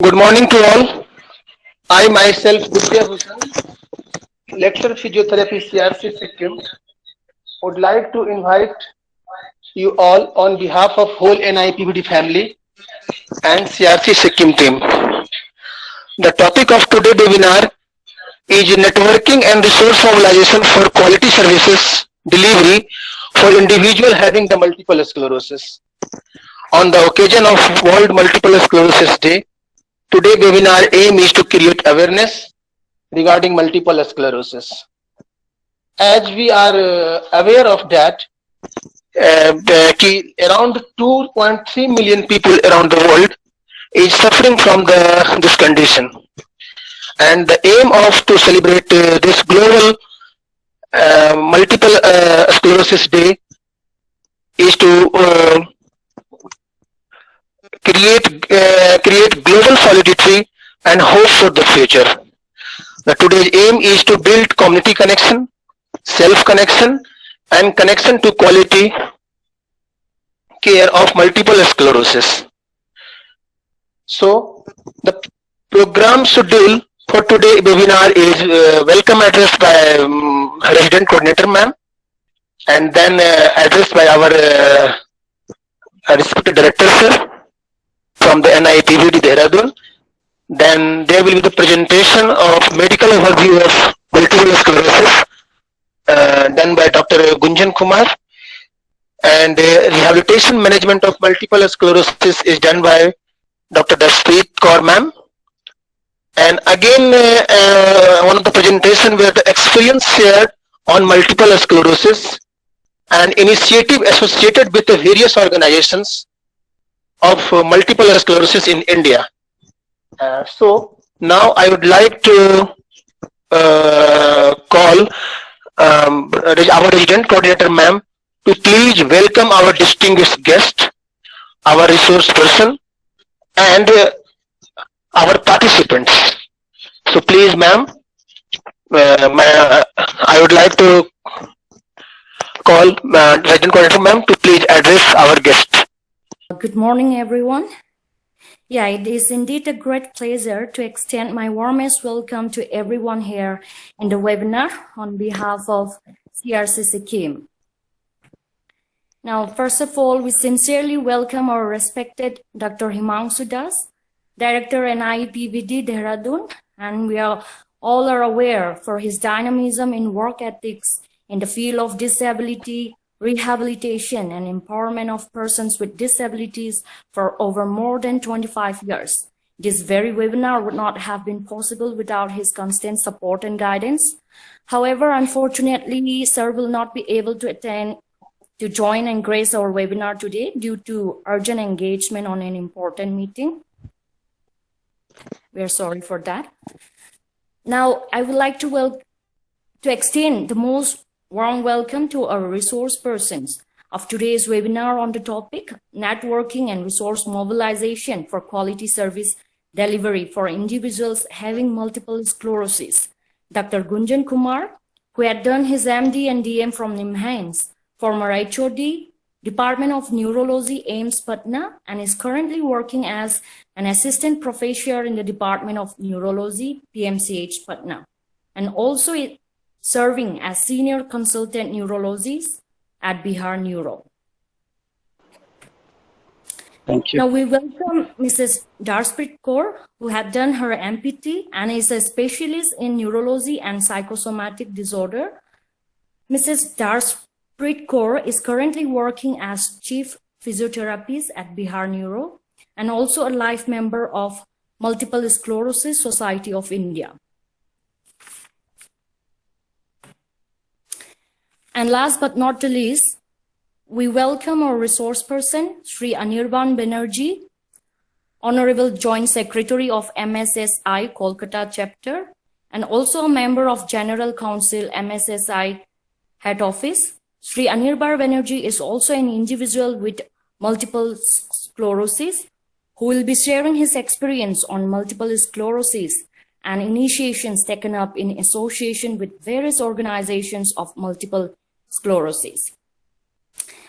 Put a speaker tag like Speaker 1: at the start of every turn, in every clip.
Speaker 1: Good morning to all. I myself, Vidya Bhushan, lecturer physiotherapy CRC Sikkim, would like to invite you all on behalf of whole NIPBD family and CRC Sikkim team. The topic of today's webinar is networking and resource mobilization for quality services delivery for individual having the multiple sclerosis. On the occasion of World Multiple Sclerosis Day, today's webinar aim is to create awareness regarding multiple sclerosis. As we are aware of that, around 2.3 million people around the world is suffering from this condition, and the aim of to celebrate this global multiple sclerosis day is to create global solidarity and hope for the future. Today's aim is to build community connection, self connection, and connection to quality care of multiple sclerosis. So the program schedule for today's webinar is welcome address by resident coordinator ma'am, and then address by our respected director sir from the NIPBD Dehradun. Then there will be the presentation of medical overview of multiple sclerosis done by Dr. Gunjan Kumar, and rehabilitation management of multiple sclerosis is done by Dr. Daspreet Kaur ma'am. And again, one of the presentation where the experience shared on multiple sclerosis and initiative associated with the various organizations of multiple sclerosis in India. So now I would like to call our resident coordinator ma'am to please welcome our distinguished guest, our resource person, and our participants. So please ma'am, I would like to call resident coordinator ma'am to please address our guest.
Speaker 2: Good morning everyone. Yeah, it is indeed a great pleasure to extend my warmest welcome to everyone here in the webinar on behalf of CRC Sikkim. Now, first of all, we sincerely welcome our respected Dr. Himangsu Das, Director NIPBD Dehradun, and we are all aware for his dynamism in work ethics in the field of disability, rehabilitation and empowerment of persons with disabilities for over more than 25 years. This very webinar would not have been possible without his constant support and guidance. However, unfortunately, sir will not be able to join and grace our webinar today due to urgent engagement on an important meeting. We are sorry for that. Now, I would like to extend the most warm welcome to our resource persons of today's webinar on the topic, networking and resource mobilization for quality service delivery for individuals having multiple sclerosis. Dr. Gunjan Kumar, who had done his MD and DM from NIMHANS, former HOD, Department of Neurology, AIIMS Patna, and is currently working as an assistant professor in the Department of Neurology, PMCH Patna, and also serving as senior consultant neurologist at Bihar Neuro.
Speaker 1: Thank you.
Speaker 2: Now we welcome Mrs. Darsprit Kaur, who had done her MPT and is a specialist in neurology and psychosomatic disorder. Mrs. Darsprit Kaur is currently working as chief physiotherapist at Bihar Neuro and also a life member of Multiple Sclerosis Society of India. And last but not the least, we welcome our resource person, Sri Anirban Banerjee, Honorable Joint Secretary of MSSI Kolkata Chapter, and also a member of General Council MSSI Head Office. Sri Anirban Banerjee is also an individual with multiple sclerosis who will be sharing his experience on multiple sclerosis and initiations taken up in association with various organizations of multiple sclerosis.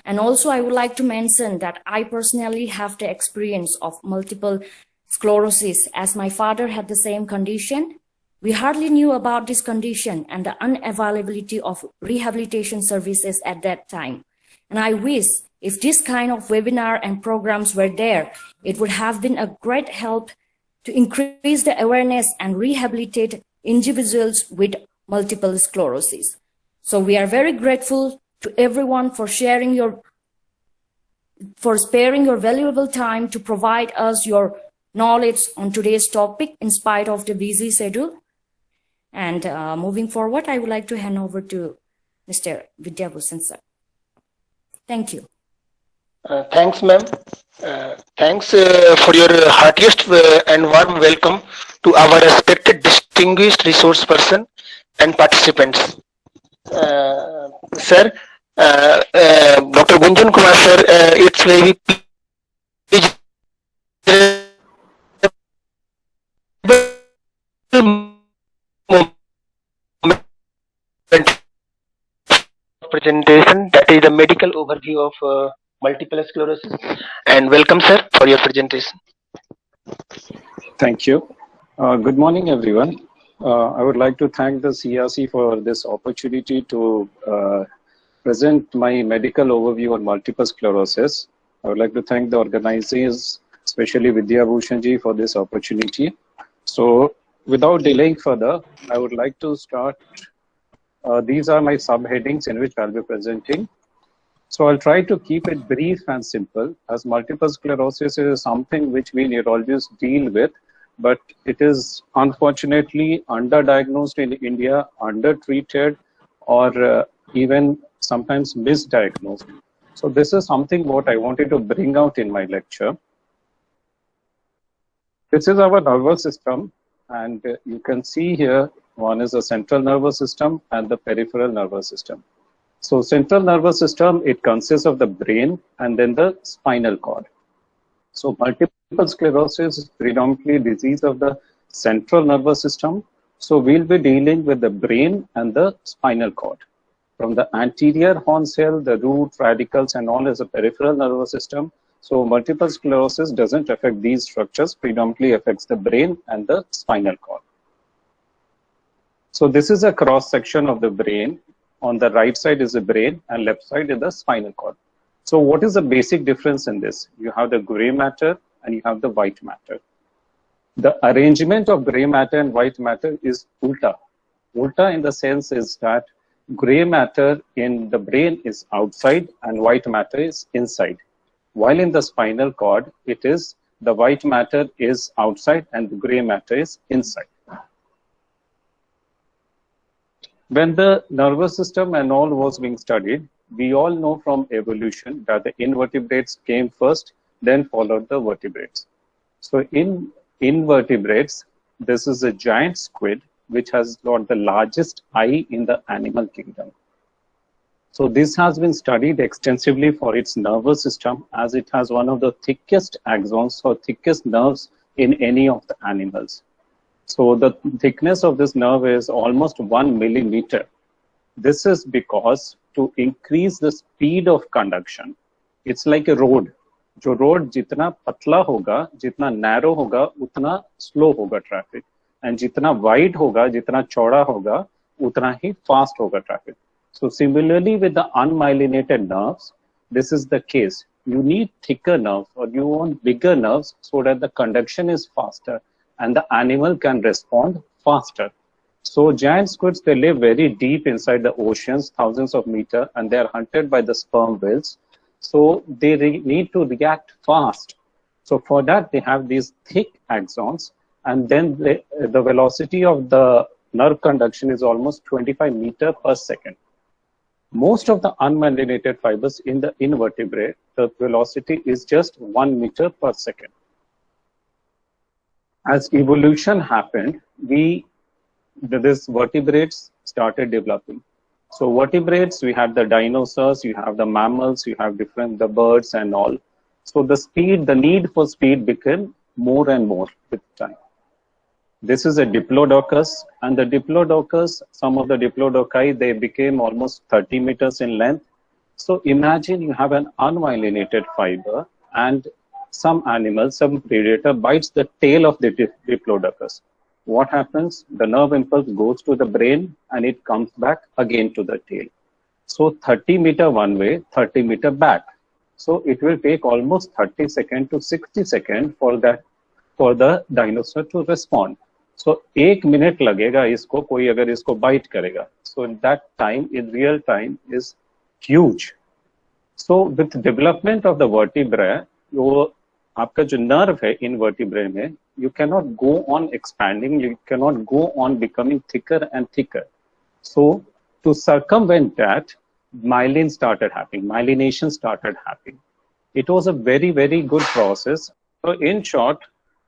Speaker 2: And also I would like to mention that I personally have the experience of multiple sclerosis, as my father had the same condition. We hardly knew about this condition and the unavailability of rehabilitation services at that time. And I wish if this kind of webinar and programs were there, it would have been a great help to increase the awareness and rehabilitate individuals with multiple sclerosis. So we are very grateful to everyone for sparing your valuable time to provide us your knowledge on today's topic in spite of the busy schedule. And moving forward, I would like to hand over to Mr. Vidyabhushan sir. Thank you.
Speaker 1: Thanks, ma'am. Thanks for your heartiest and warm welcome to our respected distinguished resource person and participants. Sir, Dr. Gunjan Kumar sir, it's very presentation, that is the medical overview of multiple sclerosis, and welcome sir for your presentation.
Speaker 3: Thank you. Good morning everyone. I would like to thank the CRC for this opportunity to present my medical overview on multiple sclerosis. I would like to thank the organizers, especially Vidyabhushan ji, for this opportunity. So without delaying further, I would like to start. These are my subheadings in which I'll be presenting. So I'll try to keep it brief and simple, as multiple sclerosis is something which we neurologists deal with, but it is unfortunately underdiagnosed in India, undertreated, or even sometimes misdiagnosed. So this is something what I wanted to bring out in my lecture. This is our nervous system, and you can see here one is the central nervous system and the peripheral nervous system. So central nervous system, it consists of the brain and then the spinal cord. So multiple sclerosis is predominantly disease of the central nervous system. So we'll be dealing with the brain and the spinal cord. From the anterior horn cell, the root, radicals and all is a peripheral nervous system. So multiple sclerosis doesn't affect these structures, predominantly affects the brain and the spinal cord. So this is a cross section of the brain. On the right side is the brain and left side is the spinal cord. So what is the basic difference in this? You have the gray matter and you have the white matter. The arrangement of gray matter and white matter is ulta. Ulta in the sense is that gray matter in the brain is outside and white matter is inside. While in the spinal cord, it is the white matter is outside and the gray matter is inside. When the nervous system and all was being studied, we all know from evolution that the invertebrates came first, then followed the vertebrates. So in invertebrates, this is a giant squid which has got the largest eye in the animal kingdom. So this has been studied extensively for its nervous system, as it has one of the thickest axons or thickest nerves in any of the animals. So the thickness of this nerve is almost 1 millimeter. This is because to increase the speed of conduction, it's like a road. जो road जितना पतला होगा, जितना narrow होगा, उतना slow होगा traffic. And जितना wide होगा, जितना चौड़ा होगा, उतना ही fast होगा traffic. So similarly with the unmyelinated nerves, this is the case. You need thicker nerves or you want bigger nerves so that the conduction is faster and the animal can respond faster. So giant squids, they live very deep inside the oceans, thousands of meters, and they are hunted by the sperm whales. So they need to react fast. So for that, they have these thick axons, and then the velocity of the nerve conduction is almost 25 meters per second. Most of the unmyelinated fibers in the invertebrate, the velocity is just 1 meter per second. As evolution happened, these vertebrates started developing. So vertebrates, we have the dinosaurs, you have the mammals, you have the birds and all. So the need for speed became more and more with time. This is a diplodocus, and the diplodocus, some of the diplodocus, they became almost 30 meters in length. So imagine you have an unmyelinated fiber, and some animal, some predator bites the tail of the Diplodocus. What happens? The nerve impulse goes to the brain and it comes back again to the tail. So 30 meter one way, 30 meter back. So it will take almost 30 seconds to 60 seconds for the dinosaur to respond. So 1 minute लगेगा इसको कोई अगर इसको bite करेगा. So that time in real time is huge. So with development of the vertebrae, वो आपका जो nerve है in vertebrae में, you cannot go on expanding, you cannot go on becoming thicker and thicker. So to circumvent that, myelin started happening, myelination started happening. It was a very, very good process. So in short,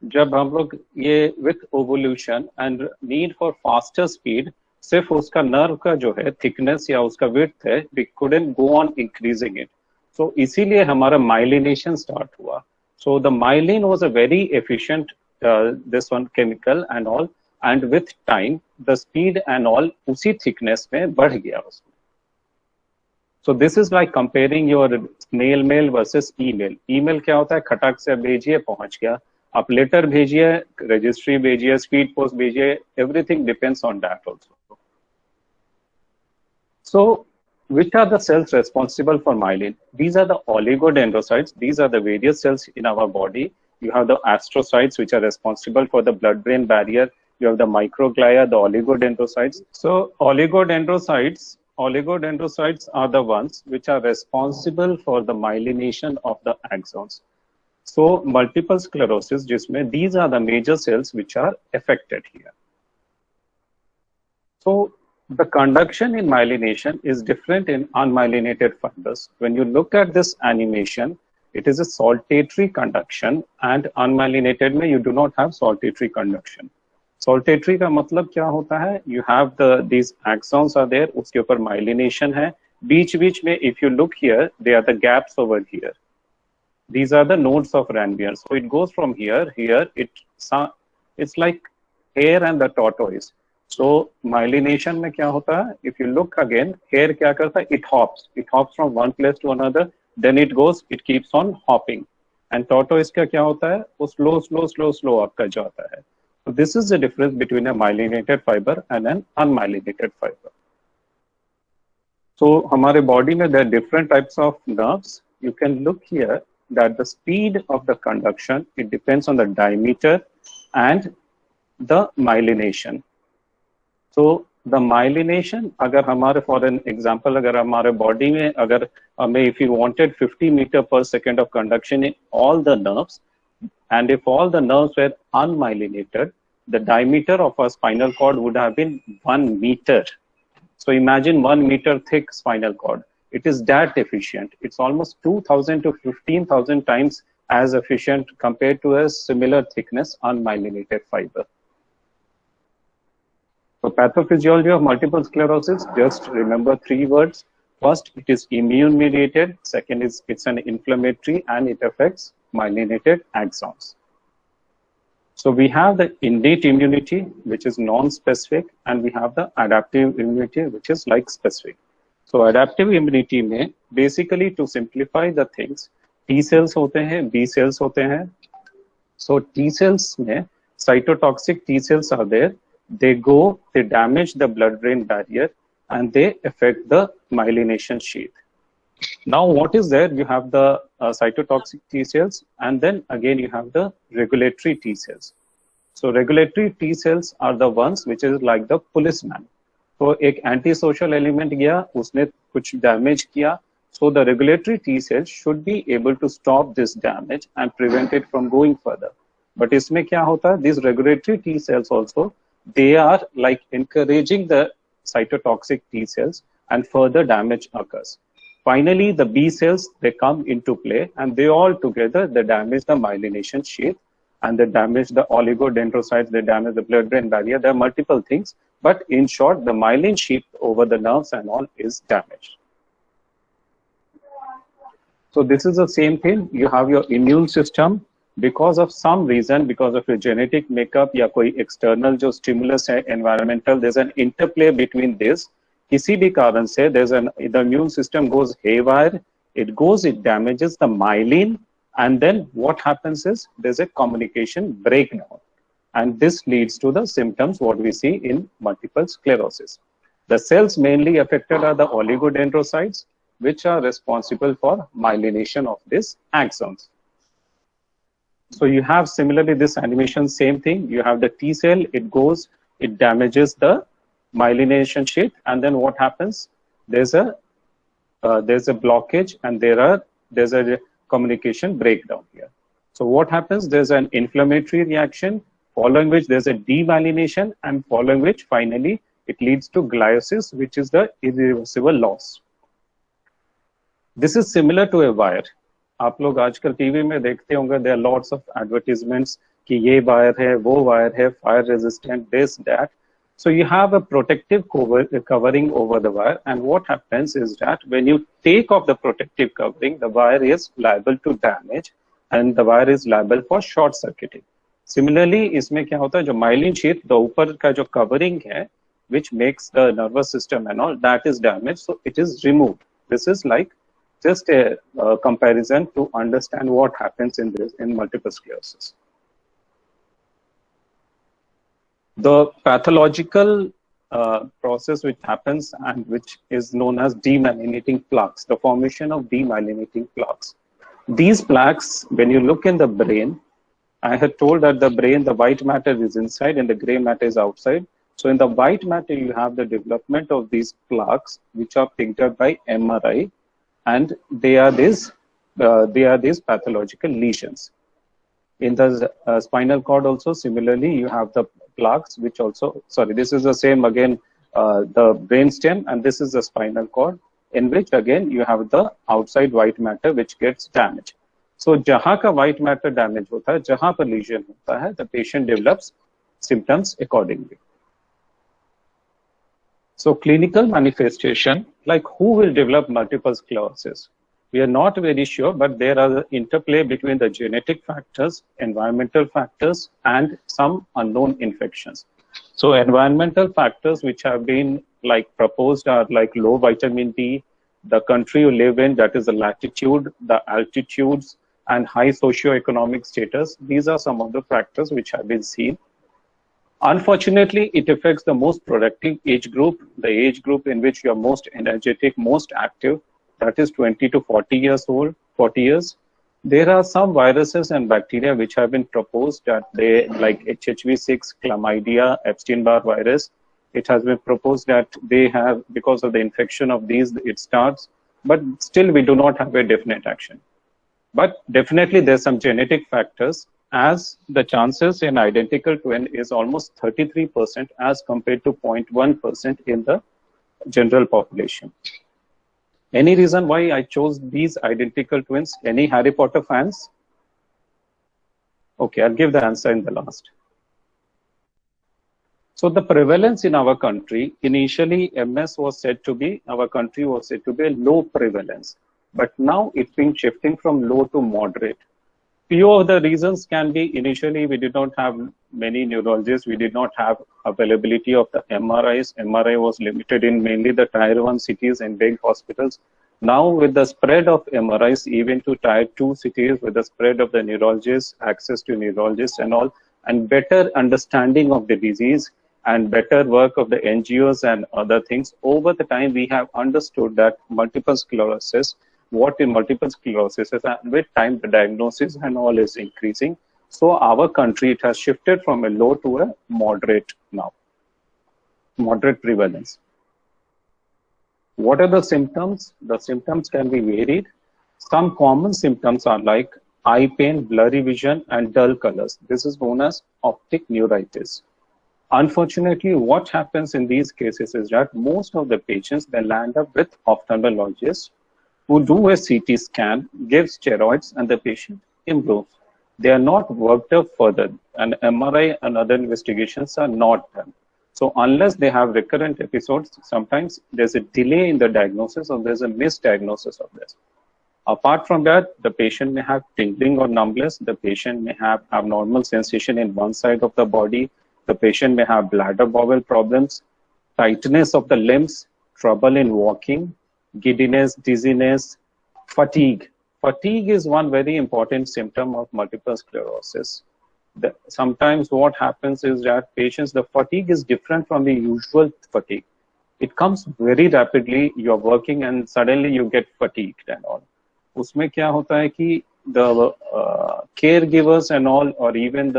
Speaker 3: जब हम लोग ये with evolution and need for faster speed, सिर्फ उसका nerve का जो है thickness या उसका width है, we couldn't go on increasing it. So इसीलिए हमारा myelination start हुआ. So the myelin was a very efficient this one chemical and all, and with time the speed and all उसी thickness में बढ़ गया उसमें. So this is like comparing your snail mail versus email. Email क्या होता है? खटाक से भेजिए पहुंच गया. आप लेटर भेजिए, रजिस्ट्री भेजिए, स्पीड पोस्ट भेजिए, everything depends on that also. So which are the cells responsible for myelin? These are the oligodendrocytes. These are the various cells in our body. You have the astrocytes, which are responsible for the blood-brain barrier. You have the microglia, the oligodendrocytes. So oligodendrocytes are the ones which are responsible for the myelination of the axons. So multiple sclerosis, जिसमें these are the major cells which are affected here. So the conduction in myelination is different in unmyelinated fibers. When you look at this animation, it is a saltatory conduction, and unmyelinated में you do not have saltatory conduction. Saltatory का मतलब क्या होता है? You have these axons are there, उसके ऊपर myelination है. बीच में if you look here, they are the gaps over here. These are the nodes of Ranvier. So it goes from here, it's like hair and the tortoise. So myelination में क्या होता है? If you look again, hair क्या करता है? It hops from one place to another. Then it keeps on hopping. And tortoise का क्या होता है? वो slow आपका जाता है. So this is the difference between a myelinated fiber and an unmyelinated fiber. So हमारे body में there are different types of nerves. You can look here that the speed of the conduction, it depends on the diameter and the myelination. So the myelination, अगर हमारे for an example, अगर हमारे body में अगर हमें if you wanted 50 meter per second of conduction in all the nerves, and if all the nerves were unmyelinated, the diameter of our spinal cord would have been 1 meter. So imagine 1 meter thick spinal cord. It is that efficient. It's almost 2,000 to 15,000 times as efficient compared to a similar thickness unmyelinated fiber. So pathophysiology of multiple sclerosis, just remember 3 words. First, it is immune mediated. Second is it's an inflammatory and it affects myelinated axons. So we have the innate immunity, which is non-specific, and we have the adaptive immunity, which is like specific. So adaptive immunity में basically to simplify the things, T cells होते हैं, B cells होते हैं. So T cells में cytotoxic T cells are there. They damage the blood-brain barrier and they affect the myelination sheath. Now what is there? You have the cytotoxic T cells, and then again you have the regulatory T cells. So regulatory T cells are the ones which is like the policeman. So एक antisocial element गया, उसने कुछ damage किया. So the regulatory T cells should be able to stop this damage and prevent it from going further. But इसमें क्या होता है? These regulatory T cells also, they are like encouraging the cytotoxic T cells and further damage occurs. Finally, the B cells, they come into play and they all together, they damage the myelination sheath and they damage the oligodendrocytes, they damage the blood-brain barrier. There are multiple things, but in short, the myelin sheath over the nerves and all is damaged. So this is the same thing. You have your immune system. Because of some reason, because of your genetic makeup या कोई external जो stimulus है, environmental, there's an interplay between this. किसी भी कारण से the immune system goes haywire. It damages the myelin, And then what happens is there's a communication breakdown. And this leads to the symptoms what we see in multiple sclerosis. The cells mainly affected are the oligodendrocytes, which are responsible for myelination of these axons. So you have similarly this animation, same thing. You have the T cell, it goes, it damages the myelination sheath, and then what happens? There's a blockage, and there's a communication breakdown here. So what happens? There's an inflammatory reaction, following which there's a demyelination, and following which finally it leads to gliosis, which is the irreversible loss. This is similar to a wire. आप लोग आजकल TV में देखते होंगे, there are lots of advertisements कि ये wire है, वो वायर है, fire resistant, this, that. So you have a protective covering over the wire, and what happens is that when you take off the protective covering, the wire is liable to damage, and the wire is liable for short circuiting. Similarly, इसमें क्या होता है, जो myelin sheath, the ऊपर का जो covering है, which makes the nervous system and all, that is damaged, so it is removed. This is like just a comparison to understand what happens in multiple sclerosis. The pathological process which happens and which is known as demyelinating plaques, the formation of demyelinating plaques. These plaques, when you look in the brain, I had told that the brain, the white matter is inside and the gray matter is outside. So in the white matter, you have the development of these plaques, which are picked up by MRI, and they are these pathological lesions. In the spinal cord also, similarly, you have the plaques, which also, sorry, this is the same again, the brainstem, and this is the spinal cord, in which again you have the outside white matter which gets damaged. So जहाँ का white matter damage होता है, जहाँ पर lesion होता है, the patient develops symptoms accordingly. So clinical manifestation, like who will develop multiple sclerosis? We are not very sure, but there are the interplay between the genetic factors, environmental factors, and some unknown infections. So environmental factors which have been like proposed are like low vitamin D, the country you live in, that is the latitude, the altitudes, and high socioeconomic status. These are some of the factors which have been seen. Unfortunately, it affects the most productive age group, the age group in which you are most energetic, most active, that is 20 to 40 years old, 40 years. There are some viruses and bacteria which have been proposed that they, like HHV6, chlamydia, Epstein-Barr virus, it has been proposed that they have, because of the infection of these, it starts, but still we do not have a definite action. But definitely there's some genetic factors, as the chances in identical twin is almost 33% as compared to 0.1% in the general population. Any reason why I chose these identical twins? Any Harry Potter fans? Okay, I'll give the answer in the last. So the prevalence in our country, initially MS was said to be, our country was said to be a low prevalence, but now it's been shifting from low to moderate. Few of the reasons can be, initially we did not have many neurologists, we did not have availability of the MRIs. MRI was limited in mainly the tier 1 cities and big hospitals. Now with the spread of MRIs even to tier 2 cities, with the spread of the neurologists, access to neurologists and all, and better understanding of the disease and better work of the NGOs and other things, over the time we have understood that multiple sclerosis, what in multiple sclerosis is, and with time the diagnosis and all is increasing. So our country, it has shifted from a low to a moderate now, moderate prevalence. What are the symptoms? The symptoms can be varied. Some common symptoms are like eye pain, blurry vision, and dull colors. This is known as optic neuritis. Unfortunately, what happens in these cases is that most of the patients, they land up with ophthalmologists who do a CT scan, give steroids, and the patient improves. They are not worked up further, and MRI and other investigations are not done. So unless they have recurrent episodes, sometimes there's a delay in the diagnosis or there's a misdiagnosis of this. Apart from that, the patient may have tingling or numbness, the patient may have abnormal sensation in one side of the body, the patient may have bladder bowel problems, tightness of the limbs, trouble in walking, giddiness, dizziness, fatigue. fatigue is one very important symptom of multiple sclerosis. Sometimes what happens is that patients, the fatigue is different from the usual fatigue. It comes very rapidly, you're working and suddenly you get fatigued and all. उसमें क्या होता है कि the caregivers and all, or even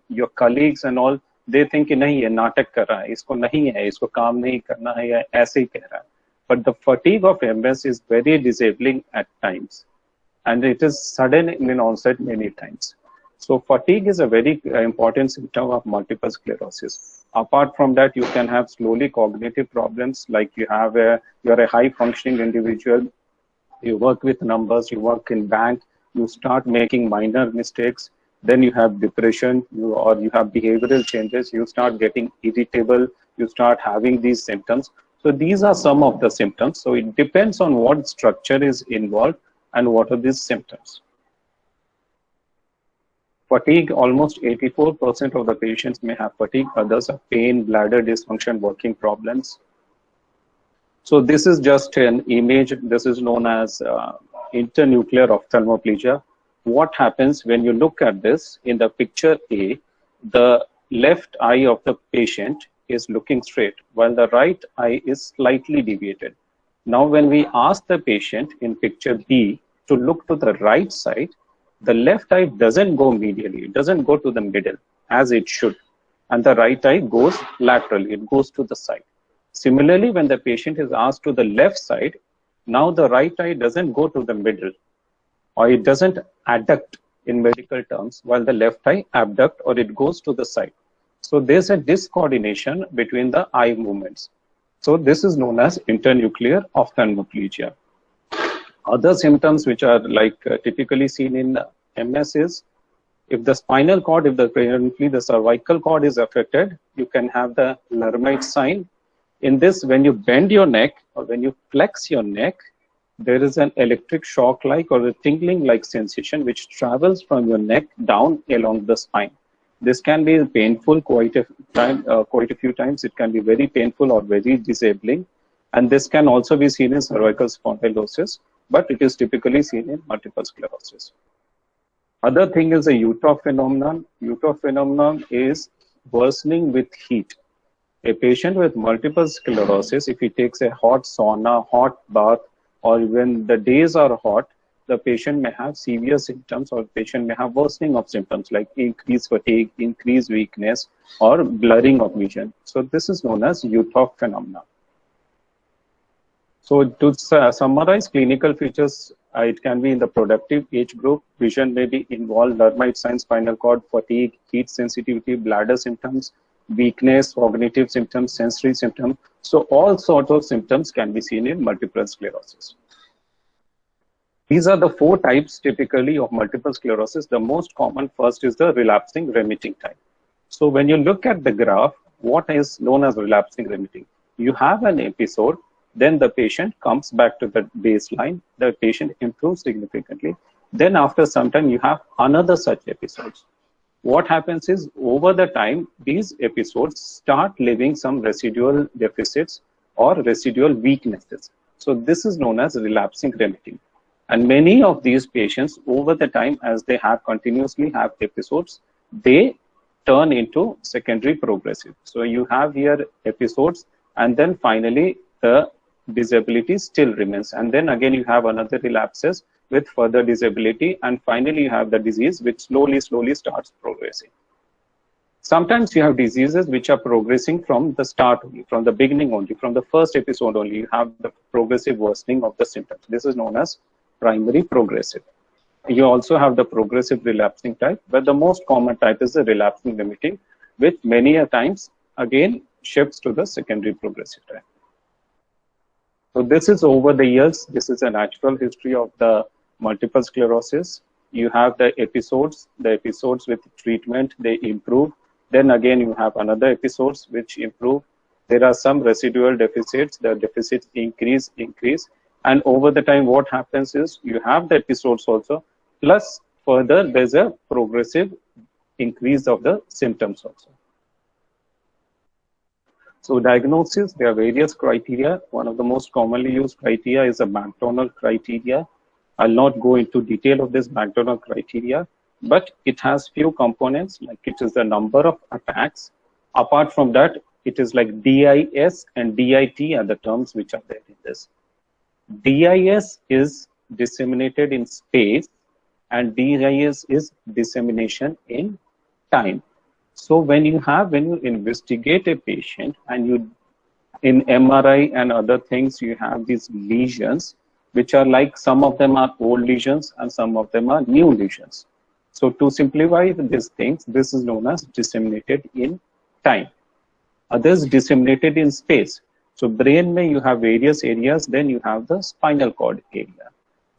Speaker 3: your colleagues and all, they think कि नहीं ये नाटक कर रहा है, इसको नहीं है, इसको काम नहीं करना है या ऐसे ही कह रहा है. But the fatigue of MS is very disabling at times, and it is sudden in onset many times. So fatigue is a very important symptom of multiple sclerosis. Apart from that, you can have slowly cognitive problems, like you're a high functioning individual, you work with numbers, you work in bank, you start making minor mistakes, then you have depression, or you have behavioral changes, you start getting irritable, you start having these symptoms. So these are some of the symptoms. So it depends on what structure is involved and what are these symptoms. Fatigue, almost 84% of the patients may have fatigue. Others have pain, bladder dysfunction, working problems. So this is just an image. This is known as internuclear ophthalmoplegia. What happens when you look at this in the picture A, the left eye of the patient is looking straight, while the right eye is slightly deviated. Now, when we ask the patient in picture B to look to the right side, the left eye doesn't go medially, it doesn't go to the middle as it should, and the right eye goes laterally, it goes to the side. Similarly, when the patient is asked to the left side, now the right eye doesn't go to the middle, or it doesn't adduct in medical terms, while the left eye abduct, or it goes to the side. So there's a discoordination between the eye movements. So this is known as internuclear ophthalmoplegia. Other symptoms which are typically seen in MS is if the spinal cord, if the cervical cord is affected, you can have the Lermite sign. In this, when you bend your neck or when you flex your neck, there is an electric shock like or a tingling like sensation which travels from your neck down along the spine. This can be painful quite a few times. It can be very painful or very disabling. And this can also be seen in cervical spondylosis, but it is typically seen in multiple sclerosis. Other thing is a Utah phenomenon. Utah phenomenon is worsening with heat. A patient with multiple sclerosis, if he takes a hot sauna, hot bath, or when the days are hot, the patient may have severe symptoms, or the patient may have worsening of symptoms like increased fatigue, increased weakness, or blurring of vision. So this is known as Utah phenomenon. So to summarize clinical features, it can be in the productive age group. Vision may be involved, Lermite sign, spinal cord, fatigue, heat sensitivity, bladder symptoms, weakness, cognitive symptoms, sensory symptoms. So all sorts of symptoms can be seen in multiple sclerosis. These are the 4 types typically of multiple sclerosis. The most common first is the relapsing remitting type. So when you look at the graph, what is known as relapsing remitting? You have an episode, then the patient comes back to the baseline, the patient improves significantly. Then after some time, you have another such episodes. What happens is over the time, these episodes start leaving some residual deficits or residual weaknesses. So this is known as relapsing remitting. And many of these patients over the time, as they have continuously have episodes, they turn into secondary progressive. So you have here episodes, and then finally the disability still remains. And then again, you have another relapses with further disability. And finally, you have the disease which slowly starts progressing. Sometimes you have diseases which are progressing from the start only, from the beginning only, from the first episode only. You have the progressive worsening of the symptoms. This is known as primary progressive. You also have the progressive relapsing type, but the most common type is the relapsing remitting, which many a times again shifts to the secondary progressive type. So this is over the years. This is a natural history of the multiple sclerosis. You have the episodes with treatment, they improve. Then again, you have another episodes which improve. There are some residual deficits, the deficits increase. And over the time, what happens is you have the episodes also, plus further there's a progressive increase of the symptoms also. So diagnosis, there are various criteria. One of the most commonly used criteria is a McDonald criteria. I'll not go into detail of this McDonald criteria, but it has few components, like it is the number of attacks. Apart from that, it is like DIS and DIT are the terms which are there in this. DIS is disseminated in space and DIS is dissemination in time. So when you investigate a patient and you in MRI and other things, you have these lesions, which are like some of them are old lesions and some of them are new lesions. So to simplify these things, this is known as disseminated in time. Others disseminated in space. So brain mein you have various areas, then you have the spinal cord area.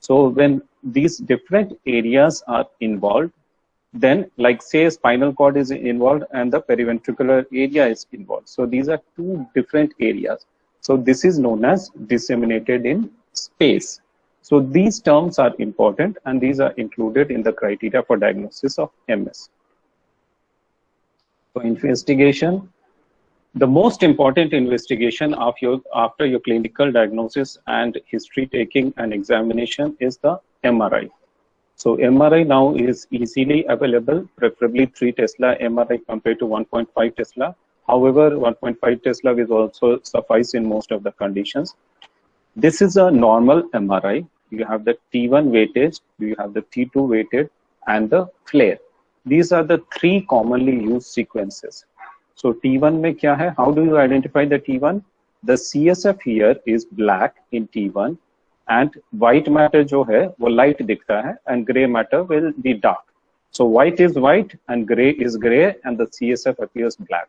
Speaker 3: So when these different areas are involved, then like say spinal cord is involved and the periventricular area is involved. So these are two different areas. So this is known as disseminated in space. So these terms are important and these are included in the criteria for diagnosis of MS. So investigation, the most important investigation of after your clinical diagnosis and history taking and examination is the MRI. So MRI now is easily available, preferably 3 Tesla MRI compared to 1.5 Tesla. However, 1.5 Tesla will also suffice in most of the conditions. This is a normal MRI. You have the T1 weightage, you have the T2 weighted, and the flare. These are the 3 commonly used sequences. So T1 mein kya hai? How do you identify the T1? The CSF here is black in T1. And white matter जो है वो light दिखता है and gray matter will be dark. So white is white and gray is gray and the CSF appears black.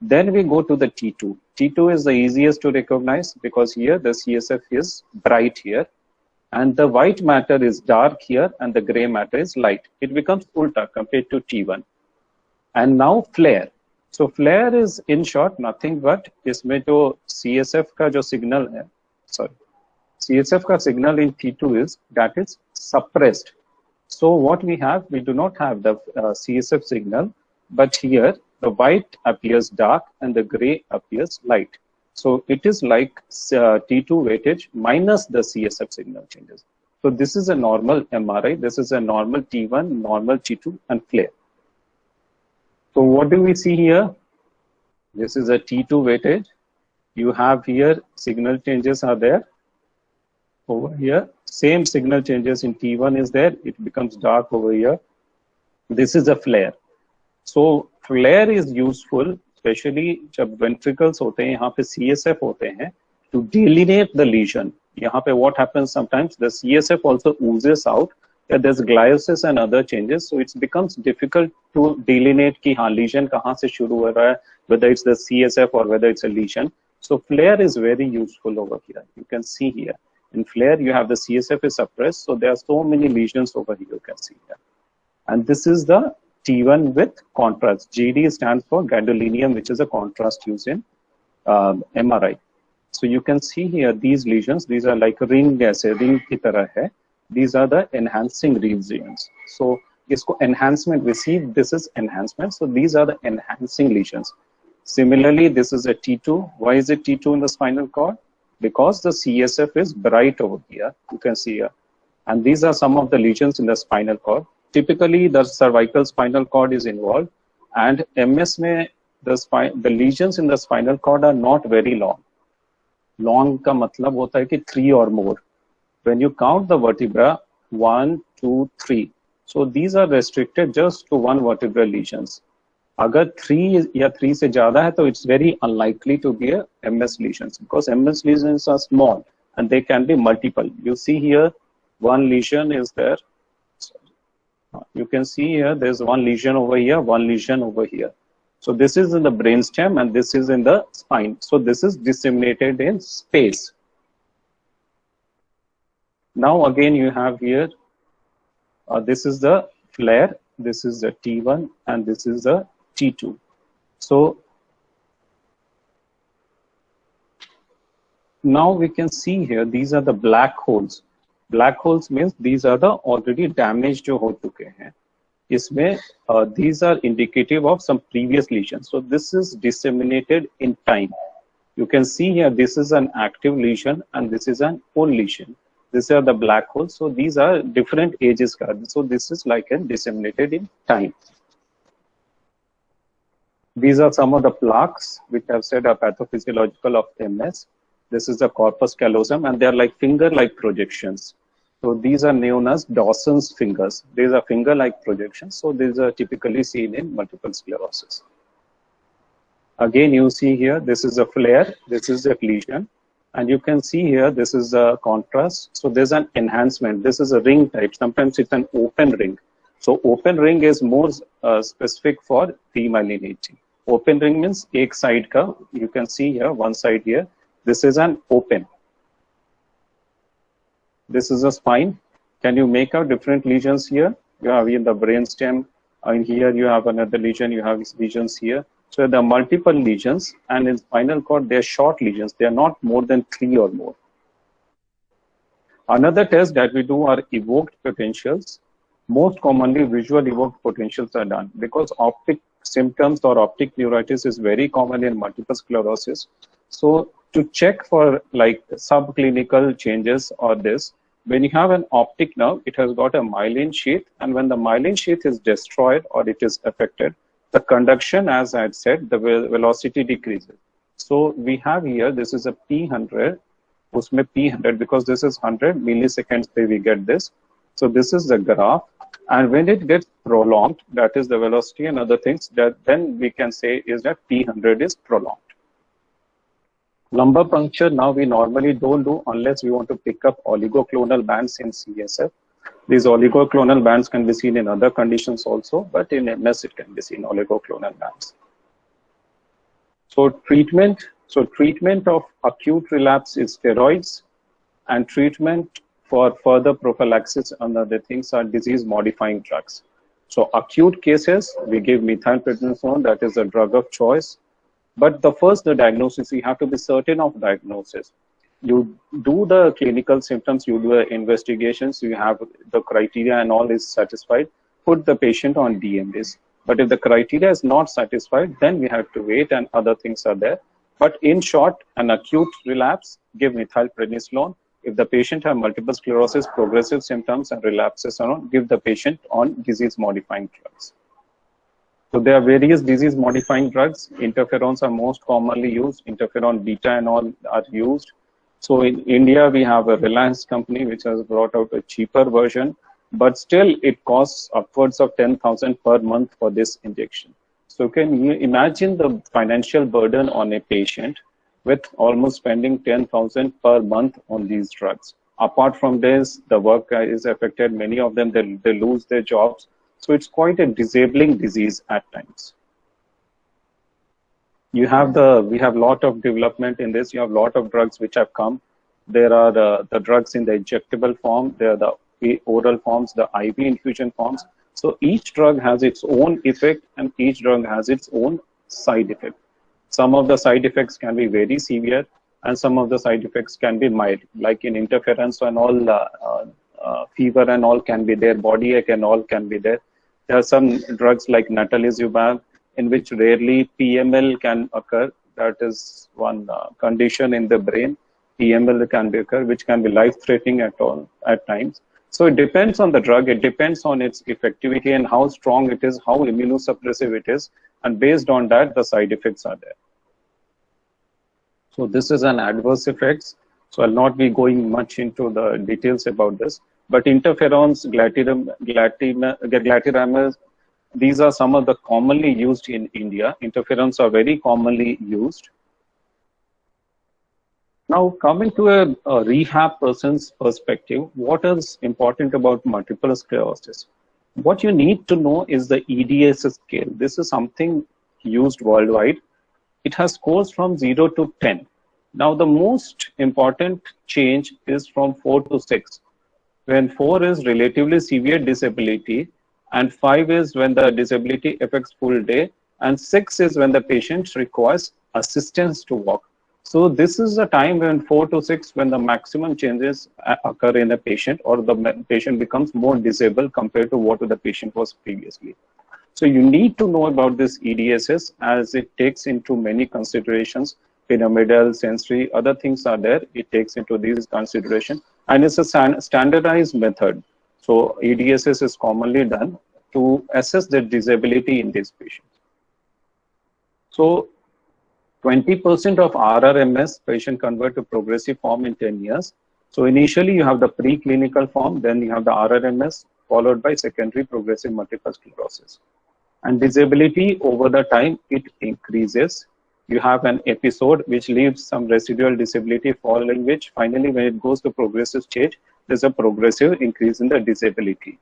Speaker 3: Then we go to the T2. T2 is the easiest to recognize because here the CSF is bright here and the white matter is dark here and the gray matter is light. It becomes ulta compared to T1. And now flare. So flare is in short nothing but इसमें जो CSF का जो signal है, sorry. CSF ka signal in T2 is that is suppressed. So what we have, we do not have the CSF signal, but here the white appears dark and the gray appears light. So it is like T2 weightage minus the CSF signal changes. So this is a normal MRI. This is a normal T1, normal T2 and flare. So what do we see here? This is a T2 weightage. You have here signal changes are there. Over here, same signal changes in T1 is there. It becomes dark over here. This is a flare. So flare is useful, especially जब ventricles होते हैं, यहाँ पे CSF होते हैं, to delineate the lesion. यहाँ पे what happens sometimes, the CSF also oozes out. There's gliosis and other changes, so it becomes difficult to delineate कि हाँ lesion कहाँ से शुरू हो रहा है, whether it's the CSF or whether it's a lesion. So flare is very useful over here. You can see here. In flare, you have the CSF is suppressed, so there are so many lesions over here, you can see here. And this is the T1 with contrast. GD stands for gadolinium, which is a contrast used in MRI. So you can see here these lesions, these are like ring jaise, ring ki tarah hai. These are the enhancing regions. So isko enhancement, we see this is enhancement. So these are the enhancing lesions. Similarly, this is a T2. Why is it T2 in the spinal cord? Because the CSF is bright over here, you can see here. And these are some of the lesions in the spinal cord. Typically, the cervical spinal cord is involved. And MS में the lesions in the spinal cord are not very long. Long का मतलब होता है कि 3 or more. When you count the vertebra, 1, 2, 3. So these are restricted just to 1 vertebral lesions. अगर 3 या 3 से ज़्यादा है तो it's very unlikely to be a MS lesions because MS lesions are small and they can be multiple. You see here, one lesion is there. You can see here, there's one lesion over here, one lesion over here. So this is in the brainstem and this is in the spine. So this is disseminated in space. Now again you have here, this is the flare, this is the T1 and this is the T2. So now we can see here, these are the black holes. Black holes means these are the already damaged जो हो चुके हैं. इसमें these are indicative of some previous lesions. So this is disseminated in time. You can see here, this is an active lesion and this is an old lesion. These are the black holes. So these are different ages. So this is like a disseminated in time. These are some of the plaques which I've said are pathophysiological of MS. This is the corpus callosum, and they are like finger-like projections. So these are known as Dawson's fingers. These are finger-like projections. So these are typically seen in multiple sclerosis. Again, you see here, this is a flare, this is a lesion. And you can see here, this is a contrast. So there's an enhancement. This is a ring type. Sometimes it's an open ring. So open ring is more specific for demyelinating. Open ring means एक side का, you can see here, one side here. This is an open. This is a spine. Can you make out different lesions here? You have in the brainstem, and here you have another lesion, you have lesions here. So there are multiple lesions, and in spinal cord, they are short lesions. They are not more than 3 or more. Another test that we do are evoked potentials. Most commonly, visual evoked potentials are done because optic symptoms or optic neuritis is very common in multiple sclerosis. So to check for like subclinical changes or this, when you have an optic nerve, it has got a myelin sheath, and when the myelin sheath is destroyed or it is affected, the conduction, as I had said, the velocity decreases. So we have here, this is a P100, usme P100, because this is 100 milliseconds we get this. So this is the graph, and when it gets prolonged, that is the velocity and other things, that then we can say is that P100 is prolonged. Lumbar puncture, now we normally don't do unless we want to pick up oligoclonal bands in CSF. These oligoclonal bands can be seen in other conditions also, but in MS it can be seen oligoclonal bands. So treatment of acute relapse is steroids, and treatment for further prophylaxis and other things are disease modifying drugs. So acute cases, we give methylprednisolone, that is a drug of choice. But the diagnosis, you have to be certain of diagnosis. You do the clinical symptoms, you do the investigations, you have the criteria and all is satisfied, put the patient on DMAs. But if the criteria is not satisfied, then we have to wait and other things are there. But in short, an acute relapse, give methylprednisolone. If the patient has multiple sclerosis, progressive symptoms and relapses, give the patient on disease modifying drugs. So there are various disease modifying drugs. Interferons are most commonly used. Interferon beta and all are used. So in India, we have a Reliance company which has brought out a cheaper version, but still it costs upwards of 10,000 per month for this injection. So can you imagine the financial burden on a patient with almost spending 10,000 per month on these drugs? Apart from this, the work is affected. Many of them, they lose their jobs. So it's quite a disabling disease at times. We have a lot of development in this. You have a lot of drugs which have come. There are the drugs in the injectable form. There are the oral forms, the IV infusion forms. So each drug has its own effect and each drug has its own side effect. Some of the side effects can be very severe and some of the side effects can be mild, like in interference and all, fever and all can be there, body ache and all can be there. There are some drugs like natalizumab in which rarely PML can occur. That is one condition in the brain. PML can occur, which can be life-threatening at times. So it depends on the drug. It depends on its effectivity and how strong it is, how immunosuppressive it is, and based on that, the side effects are there. So this is an adverse effects. So I'll not be going much into the details about this. But interferons, glatiramers, these are some of the commonly used in India. Interferons are very commonly used. Now, coming to a rehab person's perspective, what is important about multiple sclerosis? What you need to know is the EDSS scale. This is something used worldwide. It has scores from 0 to 10. Now, the most important change is from 4 to 6. When 4 is relatively severe disability, and 5 is when the disability affects full day, and 6 is when the patient requires assistance to walk. So this is the time when 4 to 6, when the maximum changes occur in a patient, or the patient becomes more disabled compared to what the patient was previously. So you need to know about this EDSS as it takes into many considerations. pyramidal, sensory, other things are there. It takes into these consideration, and it's a standardized method. So EDSS is commonly done to assess the disability in these patients. So 20% of RRMS patient convert to progressive form in 10 years. So initially you have the preclinical form, then you have the RRMS, followed by secondary progressive multiple sclerosis. And disability over the time, it increases. You have an episode which leaves some residual disability, following which finally when it goes to progressive stage, there's a progressive increase in the disability.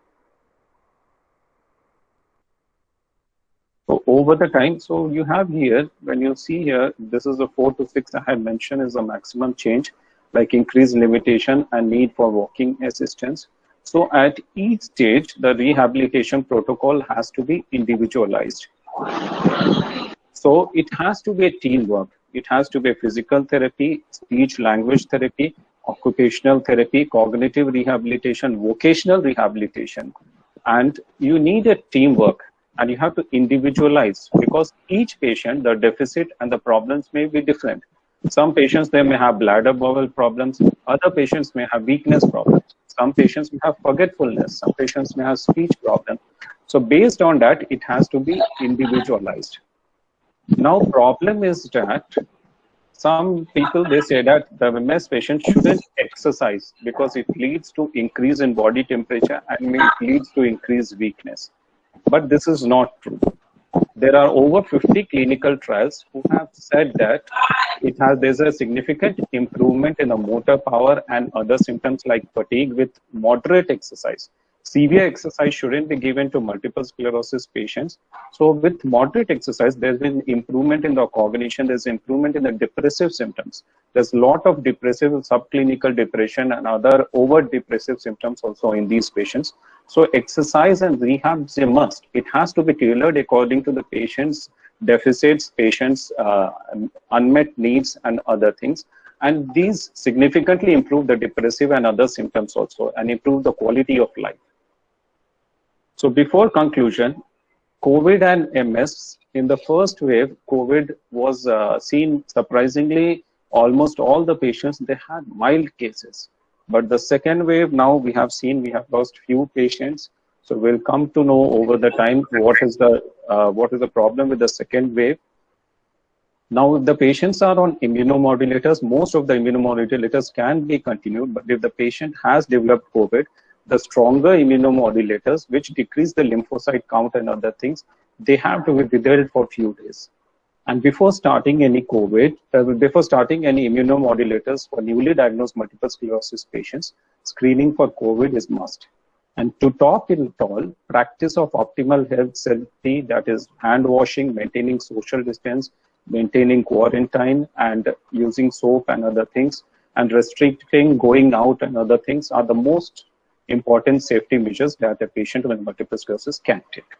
Speaker 3: So over the time, so you have here, when you see here, this is the 4 to 6 I had mentioned is the maximum change, like increased limitation and need for walking assistance. So at each stage, the rehabilitation protocol has to be individualized. So it has to be a teamwork. It has to be physical therapy, speech language therapy, occupational therapy, cognitive rehabilitation, vocational rehabilitation. And you need a teamwork, and you have to individualize, because each patient, the deficit and the problems may be different. Some patients, they may have bladder bowel problems. Other patients may have weakness problems. Some patients may have forgetfulness. Some patients may have speech problems. So based on that, it has to be individualized. Now, problem is that some people, they say that the MS patient shouldn't exercise because it leads to increase in body temperature and it leads to increased weakness. But this is not true. There are over 50 clinical trials who have said that there's a significant improvement in the motor power and other symptoms like fatigue with moderate exercise. Severe exercise shouldn't be given to multiple sclerosis patients. So with moderate exercise, there's been improvement in the cognition, there's improvement in the depressive symptoms. There's a lot of depressive, subclinical depression and other overt depressive symptoms also in these patients. So exercise and rehab is a must. It has to be tailored according to the patient's deficits, patient's unmet needs and other things. And these significantly improve the depressive and other symptoms also and improve the quality of life. So before conclusion, COVID and MS, in the first wave, COVID was seen surprisingly, almost all the patients, they had mild cases. But the second wave, now we have seen, we have lost few patients. So we'll come to know over the time what is the problem with the second wave. Now, if the patients are on immunomodulators, most of the immunomodulators can be continued. But if the patient has developed COVID, the stronger immunomodulators, which decrease the lymphocyte count and other things, they have to be withheld for a few days. And before starting any COVID, before starting any immunomodulators for newly diagnosed multiple sclerosis patients, screening for COVID is must. And to top it all, practice of optimal health safety, that is hand washing, maintaining social distance, maintaining quarantine and using soap and other things, and restricting going out and other things are the most important safety measures that a patient with multiple sclerosis can take.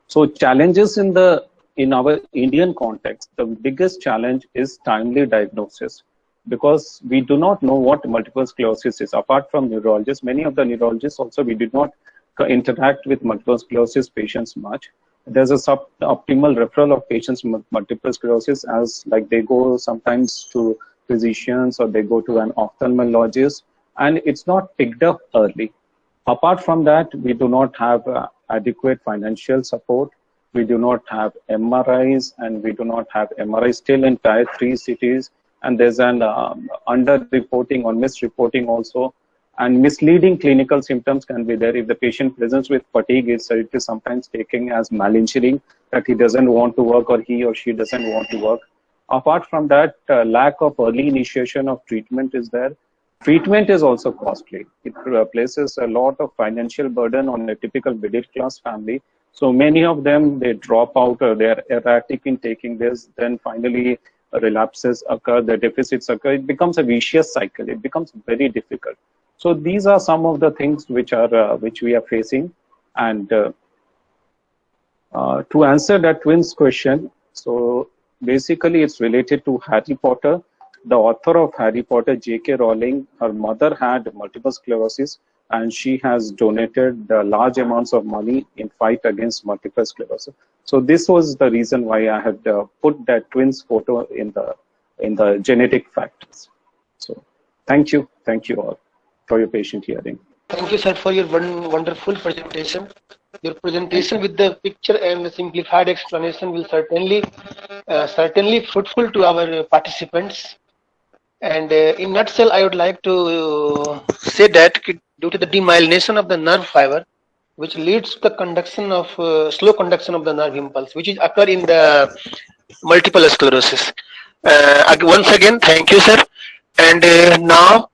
Speaker 3: So challenges in our Indian context, the biggest challenge is timely diagnosis, because we do not know what multiple sclerosis is. Apart from neurologists, many of the neurologists also, we did not interact with multiple sclerosis patients much. There's a suboptimal referral of patients with multiple sclerosis, as like they go sometimes to physicians or they go to an ophthalmologist, and it's not picked up early. Apart from that, we do not have adequate financial support. We do not have MRIs, and we do not have MRIs still in Tier 3 cities. And there's an under-reporting or misreporting also. And misleading clinical symptoms can be there. If the patient presents with fatigue, it is sometimes taken as malingering, that he doesn't want to work or he or she doesn't want to work. Apart from that, lack of early initiation of treatment is there. Treatment is also costly. It places a lot of financial burden on a typical middle class family. So many of them, they drop out or they're erratic in taking this. Then finally relapses occur, the deficits occur. It becomes a vicious cycle. It becomes very difficult. So these are some of the things which we are facing. And to answer that twins question, so basically it's related to Harry Potter. The author of Harry Potter, J.K. Rowling, her mother had multiple sclerosis, and she has donated large amounts of money in fight against multiple sclerosis. So this was the reason why I had put that twins photo in the genetic factors. So thank you all for your patient hearing.
Speaker 1: Thank you, sir, for your wonderful presentation. Your presentation with the picture and the simplified explanation will certainly fruitful to our participants. And in nutshell, I would like to say that due to the demyelination of the nerve fiber, which leads to the conduction of slow conduction of the nerve impulse, which is occur in the multiple sclerosis. Once again, thank you, sir. And now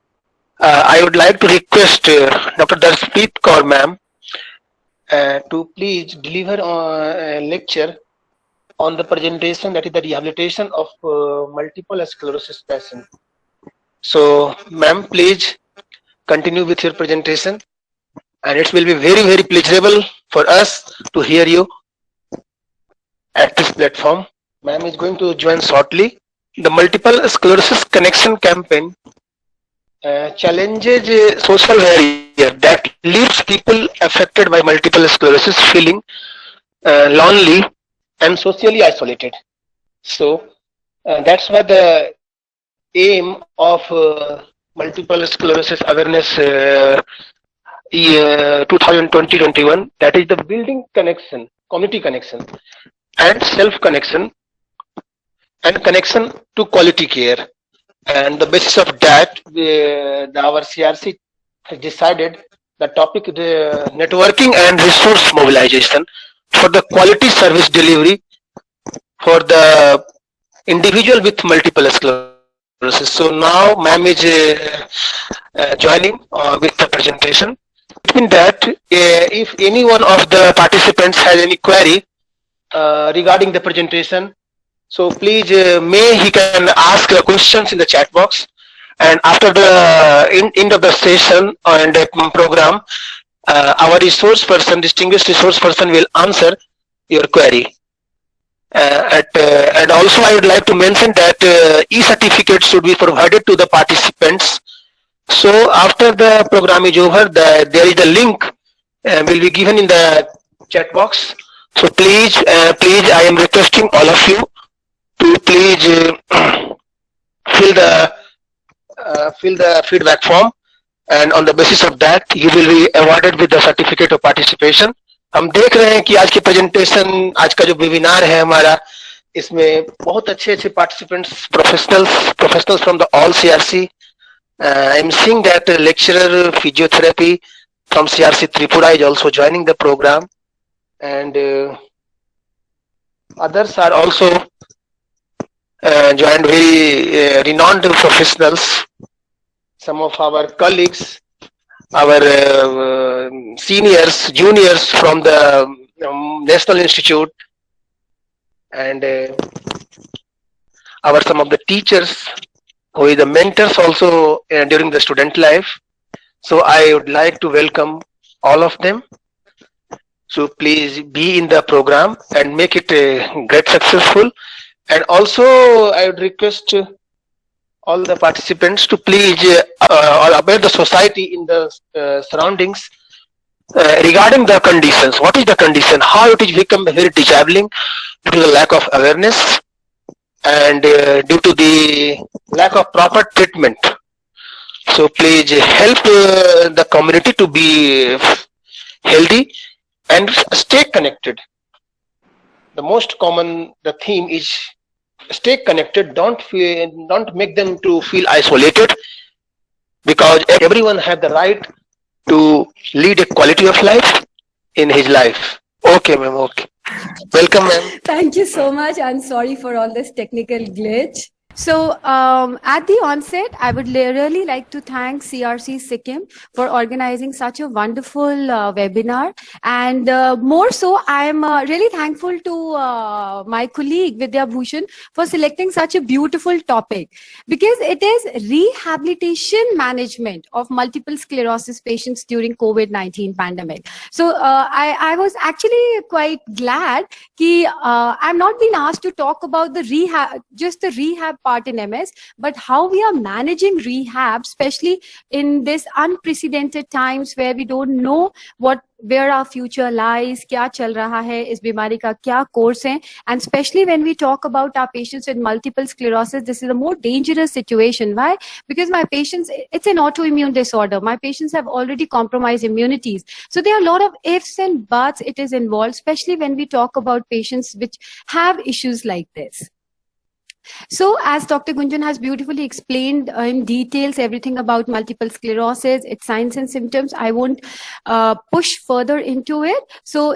Speaker 1: I would like to request Dr. Darshpreet Kaur ma'am to please deliver a lecture on the presentation, that is the rehabilitation of multiple sclerosis patient. So, ma'am, please continue with your presentation, and it will be very, very pleasurable for us to hear you at this platform. Ma'am is going to join shortly. The Multiple Sclerosis Connection Campaign challenges social barrier that leaves people affected by multiple sclerosis feeling lonely and socially isolated. So that's why the aim of multiple sclerosis awareness 2020-21, that is the building connection, community connection, and self connection, and connection to quality care. And the basis of that, our CRC has decided the topic, the networking and resource mobilization for the quality service delivery for the individual with multiple sclerosis. So now ma'am is joining with the presentation. Between that, if any one of the participants has any query regarding the presentation, so please he can ask questions in the chat box, and after the end of the session and the program, our distinguished resource person will answer your query. And also I would like to mention that e-certificate should be provided to the participants. So after the program is over, there is the link will be given in the chat box. So please, I am requesting all of you to please fill the feedback form, and on the basis of that you will be awarded with the certificate of participation. हम देख रहे हैं कि आज की presentation, आज का जो वेबिनार है हमारा, इसमें बहुत अच्छे participants, professionals from the all CRC. I am seeing that lecturer physiotherapy from CRC Tripura is also joining the program, and others are also joined, very renowned professionals. Some of our colleagues, our seniors, juniors from the National Institute, and some of the teachers who are the mentors also during the student life. So I would like to welcome all of them. So please be in the program and make it great successful. And also I would request all the participants to please aware the society in the surroundings regarding the conditions. What is the condition? How it is become very disabling due to the lack of awareness and due to the lack of proper treatment. So please help the community to be healthy and stay connected. The most common theme is stay connected. Don't make them to feel isolated, because everyone has the right to lead a quality of life in his life. Okay, ma'am. Okay. Welcome, ma'am.
Speaker 4: Thank you so much, and sorry for all this technical glitch. So at the onset, I would really like to thank CRC Sikkim for organizing such a wonderful webinar. And more so, I am really thankful to my colleague Vidya Bhushan for selecting such a beautiful topic, because it is rehabilitation management of multiple sclerosis patients during COVID-19 pandemic. So I was actually quite glad that I'm not being asked to talk about the rehab, just the rehab part in MS, but how we are managing rehab, especially in this unprecedented times where we don't know where our future lies, क्या चल रहा है, इस बीमारी का क्या course है, and especially when we talk about our patients with multiple sclerosis, this is a more dangerous situation. Why? Because my patients, it's an autoimmune disorder. My patients have already compromised immunities. So there are a lot of ifs and buts it is involved, especially when we talk about patients which have issues like this. So as Dr. Gunjan has beautifully explained in details everything about multiple sclerosis, its signs and symptoms, I won't push further into it. So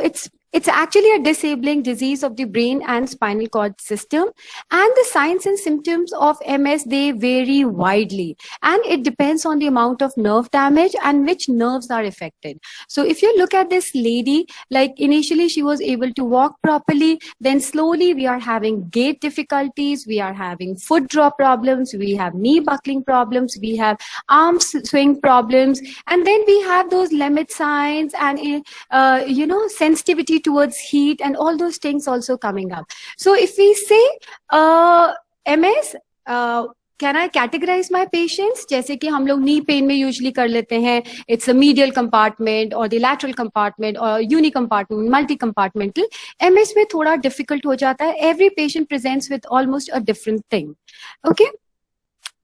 Speaker 4: it's actually a disabling disease of the brain and spinal cord system. And the signs and symptoms of MS, they vary widely. And it depends on the amount of nerve damage and which nerves are affected. So if you look at this lady, like initially she was able to walk properly, then slowly we are having gait difficulties, we are having foot drop problems, we have knee buckling problems, we have arm swing problems, and then we have those limit signs and sensitivity towards heat and all those things also coming up. So if we say MS, can I categorize my patients? जैसे कि हम लोग knee pain में usually कर लेते हैं, it's a medial compartment or the lateral compartment or unicompartment, multi-compartmental. MS में थोड़ा difficult हो जाता है. Every patient presents with almost a different thing. Okay?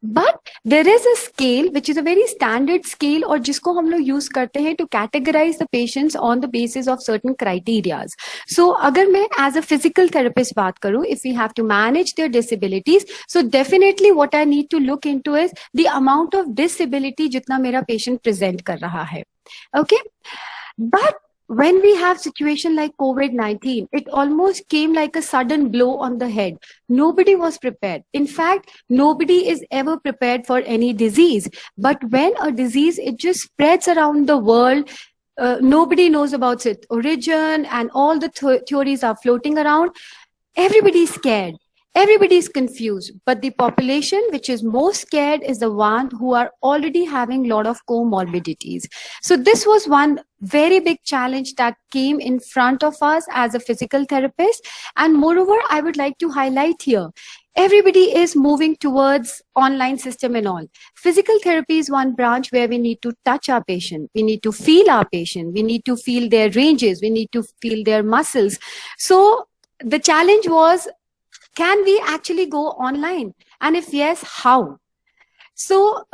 Speaker 4: But there is a scale which is a very standard scale और जिसको हम लोग use करते हैं to categorize the patients on the basis of certain criterias. So अगर मैं as a physical therapist बात करूँ, if we have to manage their disabilities, so definitely what I need to look into is the amount of disability जितना मेरा patient present कर रहा है. Okay? But when we have situation like COVID-19, it almost came like a sudden blow on the head. Nobody was prepared. In fact, nobody is ever prepared for any disease. But when a disease, it just spreads around the world, nobody knows about its origin and all the theories are floating around. Everybody is scared. Everybody is confused, but the population which is most scared is the one who are already having a lot of comorbidities. So this was one very big challenge that came in front of us as a physical therapist. And moreover, I would like to highlight here, everybody is moving towards online system and all. Physical therapy is one branch where we need to touch our patient. We need to feel our patient. We need to feel their ranges. We need to feel their muscles. So the challenge was, can we actually go online? And if yes, how? So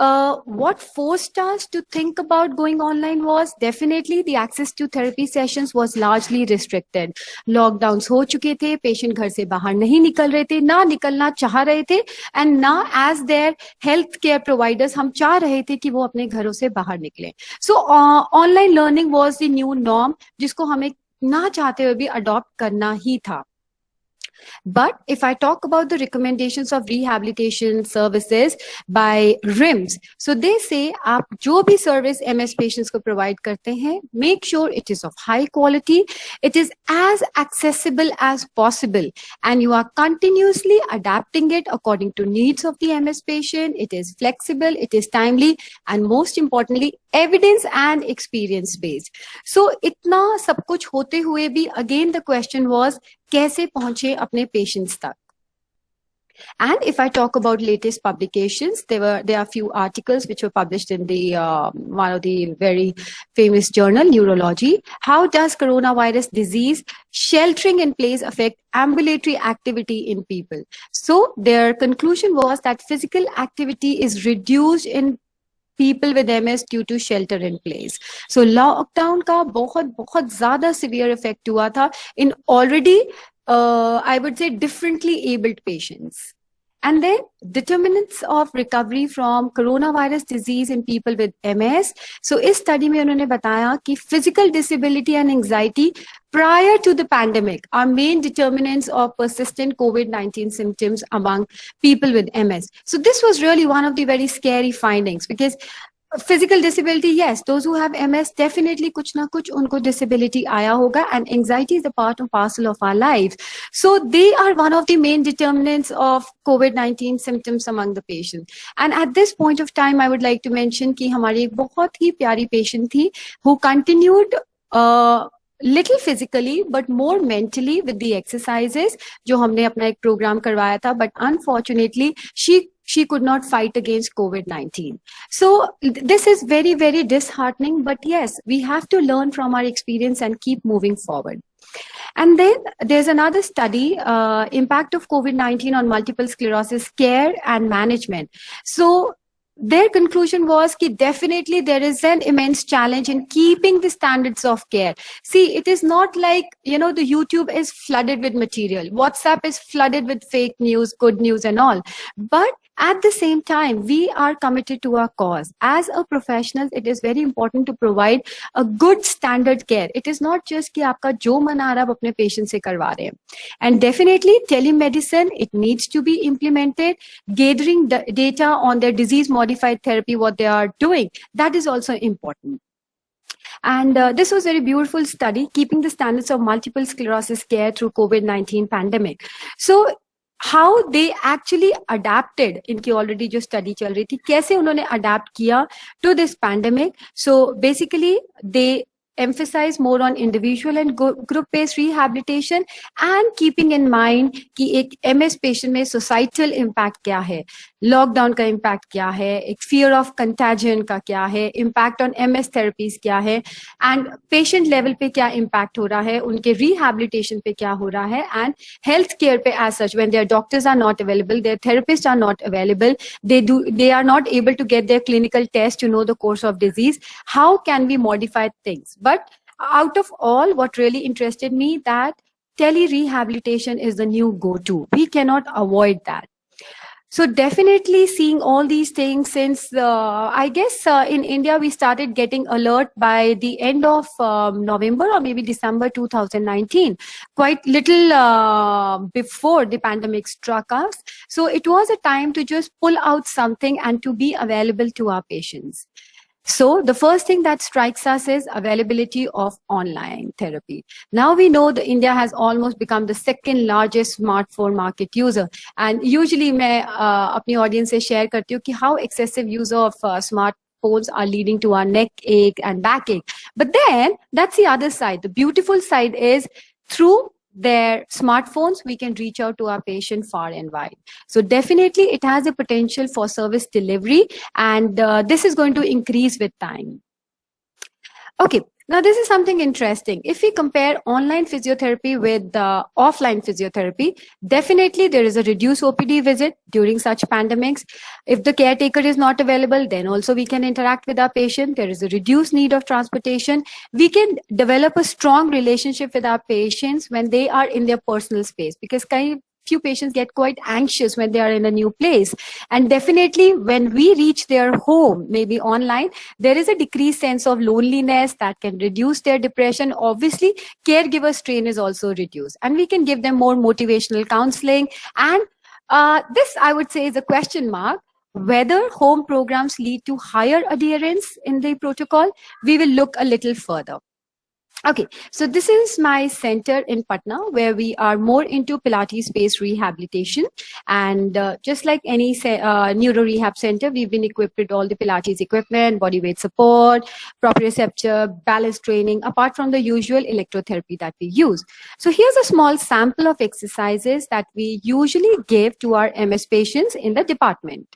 Speaker 4: what forced us to think about going online was definitely the access to therapy sessions was largely restricted. Lockdowns हो चुके थे, patient घर से बाहर नहीं निकल रहे थे, ना निकलना चाह रहे थे, and ना as their healthcare providers हम चाह रहे थे कि वो अपने घरों से बाहर निकलें. So online learning was the new norm, जिसको हमें ना चाहते हुए भी adopt करना ही था. But if I talk about the recommendations of rehabilitation services by RIMS, so they say आप जो भी service MS patients को provide करते हैं, make sure it is of high quality, it is as accessible as possible, and you are continuously adapting it according to needs of the MS patient. It is flexible, it is timely, and most importantly, evidence and experience based. So इतना सब कुछ होते हुए भी again the question was कैसे पहुंचे अपने patients तक. And if I talk about latest publications, there are few articles which were published in the one of the very famous journal, Neurology. How does coronavirus disease sheltering in place affect ambulatory activity in people? So their conclusion was that physical activity is reduced in people with MS due to shelter in place. So lockdown का बहुत ज़्यादा severe effect हुआ था in already I would say differently abled patients. And then determinants of recovery from coronavirus disease in people with MS. So इस study में उन्होंने बताया कि physical disability and anxiety prior to the pandemic are main determinants of persistent COVID-19 symptoms among people with MS. So this was really one of the very scary findings because physical disability, yes, those who have MS definitely कुछ ना कुछ उनको disability आया होगा, and anxiety is a part and parcel of our lives. So they are one of the main determinants of COVID-19 symptoms among the patients. And at this point of time, I would like to mention कि हमारी एक बहुत ही प्यारी patient थी who continued little physically but more mentally with the exercises जो हमने अपना एक program करवाया था, but unfortunately she could not fight against COVID-19. So this is very, very disheartening, but yes, we have to learn from our experience and keep moving forward. And then there's another study, impact of COVID-19 on multiple sclerosis care and management. So their conclusion was that definitely there is an immense challenge in keeping the standards of care. See, it is not like, the YouTube is flooded with material. WhatsApp is flooded with fake news, good news and all. But at the same time, we are committed to our cause. As a professional, it is very important to provide a good standard care. It is not just कि आपका जो मन आ रहा है आप अपने patient से करवा रहे हैं. And definitely telemedicine, it needs to be implemented. Gathering data on their disease modified therapy, what they are doing, that is also important. And this was a very beautiful study, keeping the standards of multiple sclerosis care through COVID-19 pandemic. So how they actually adapted, इनकी already जो study चल रही थी, कैसे उन्होंने adapt किया to this pandemic. So basically they emphasize more on individual and group based rehabilitation and keeping in mind कि एक MS patient में societal impact क्या है, lockdown का impact क्या है, एक fear of contagion का क्या है, impact on MS therapies क्या है, and patient level पे क्या impact हो रहा है, उनके rehabilitation पे क्या हो रहा है, and health care पे as such, when their doctors are not available, their therapists are not available, they are not able to get their clinical test to know the course of disease. How can we modify things? But out of all, what really interested me, that tele-rehabilitation is the new go-to. We cannot avoid that. So definitely seeing all these things since, I guess in India, we started getting alert by the end of November or maybe December 2019, quite little before the pandemic struck us. So it was a time to just pull out something and to be available to our patients. So the first thing that strikes us is availability of online therapy. Now we know that India has almost become the second largest smartphone market user. And usually मैं अपनी audience से share करती हूँ कि how excessive use of smartphones are leading to our neck ache and backache. But then that's the other side. The beautiful side is through their smartphones, we can reach out to our patient far and wide. So definitely it has a potential for service delivery, and this is going to increase with time. Okay, now this is something interesting. If we compare online physiotherapy with offline physiotherapy, definitely there is a reduced OPD visit during such pandemics. If the caretaker is not available, then also we can interact with our patient. There is a reduced need of transportation. We can develop a strong relationship with our patients when they are in their personal space, because few patients get quite anxious when they are in a new place. And definitely when we reach their home, maybe online, there is a decreased sense of loneliness that can reduce their depression. Obviously, caregiver strain is also reduced, and we can give them more motivational counseling. And this, I would say, is a question mark. Whether home programs lead to higher adherence in the protocol, we will look a little further. Okay, so this is my center in Patna, where we are more into Pilates-based rehabilitation. And just like any neuro rehab center, we've been equipped with all the Pilates equipment, body weight support, proprioceptor, balance training, apart from the usual electrotherapy that we use. So here's a small sample of exercises that we usually give to our MS patients in the department.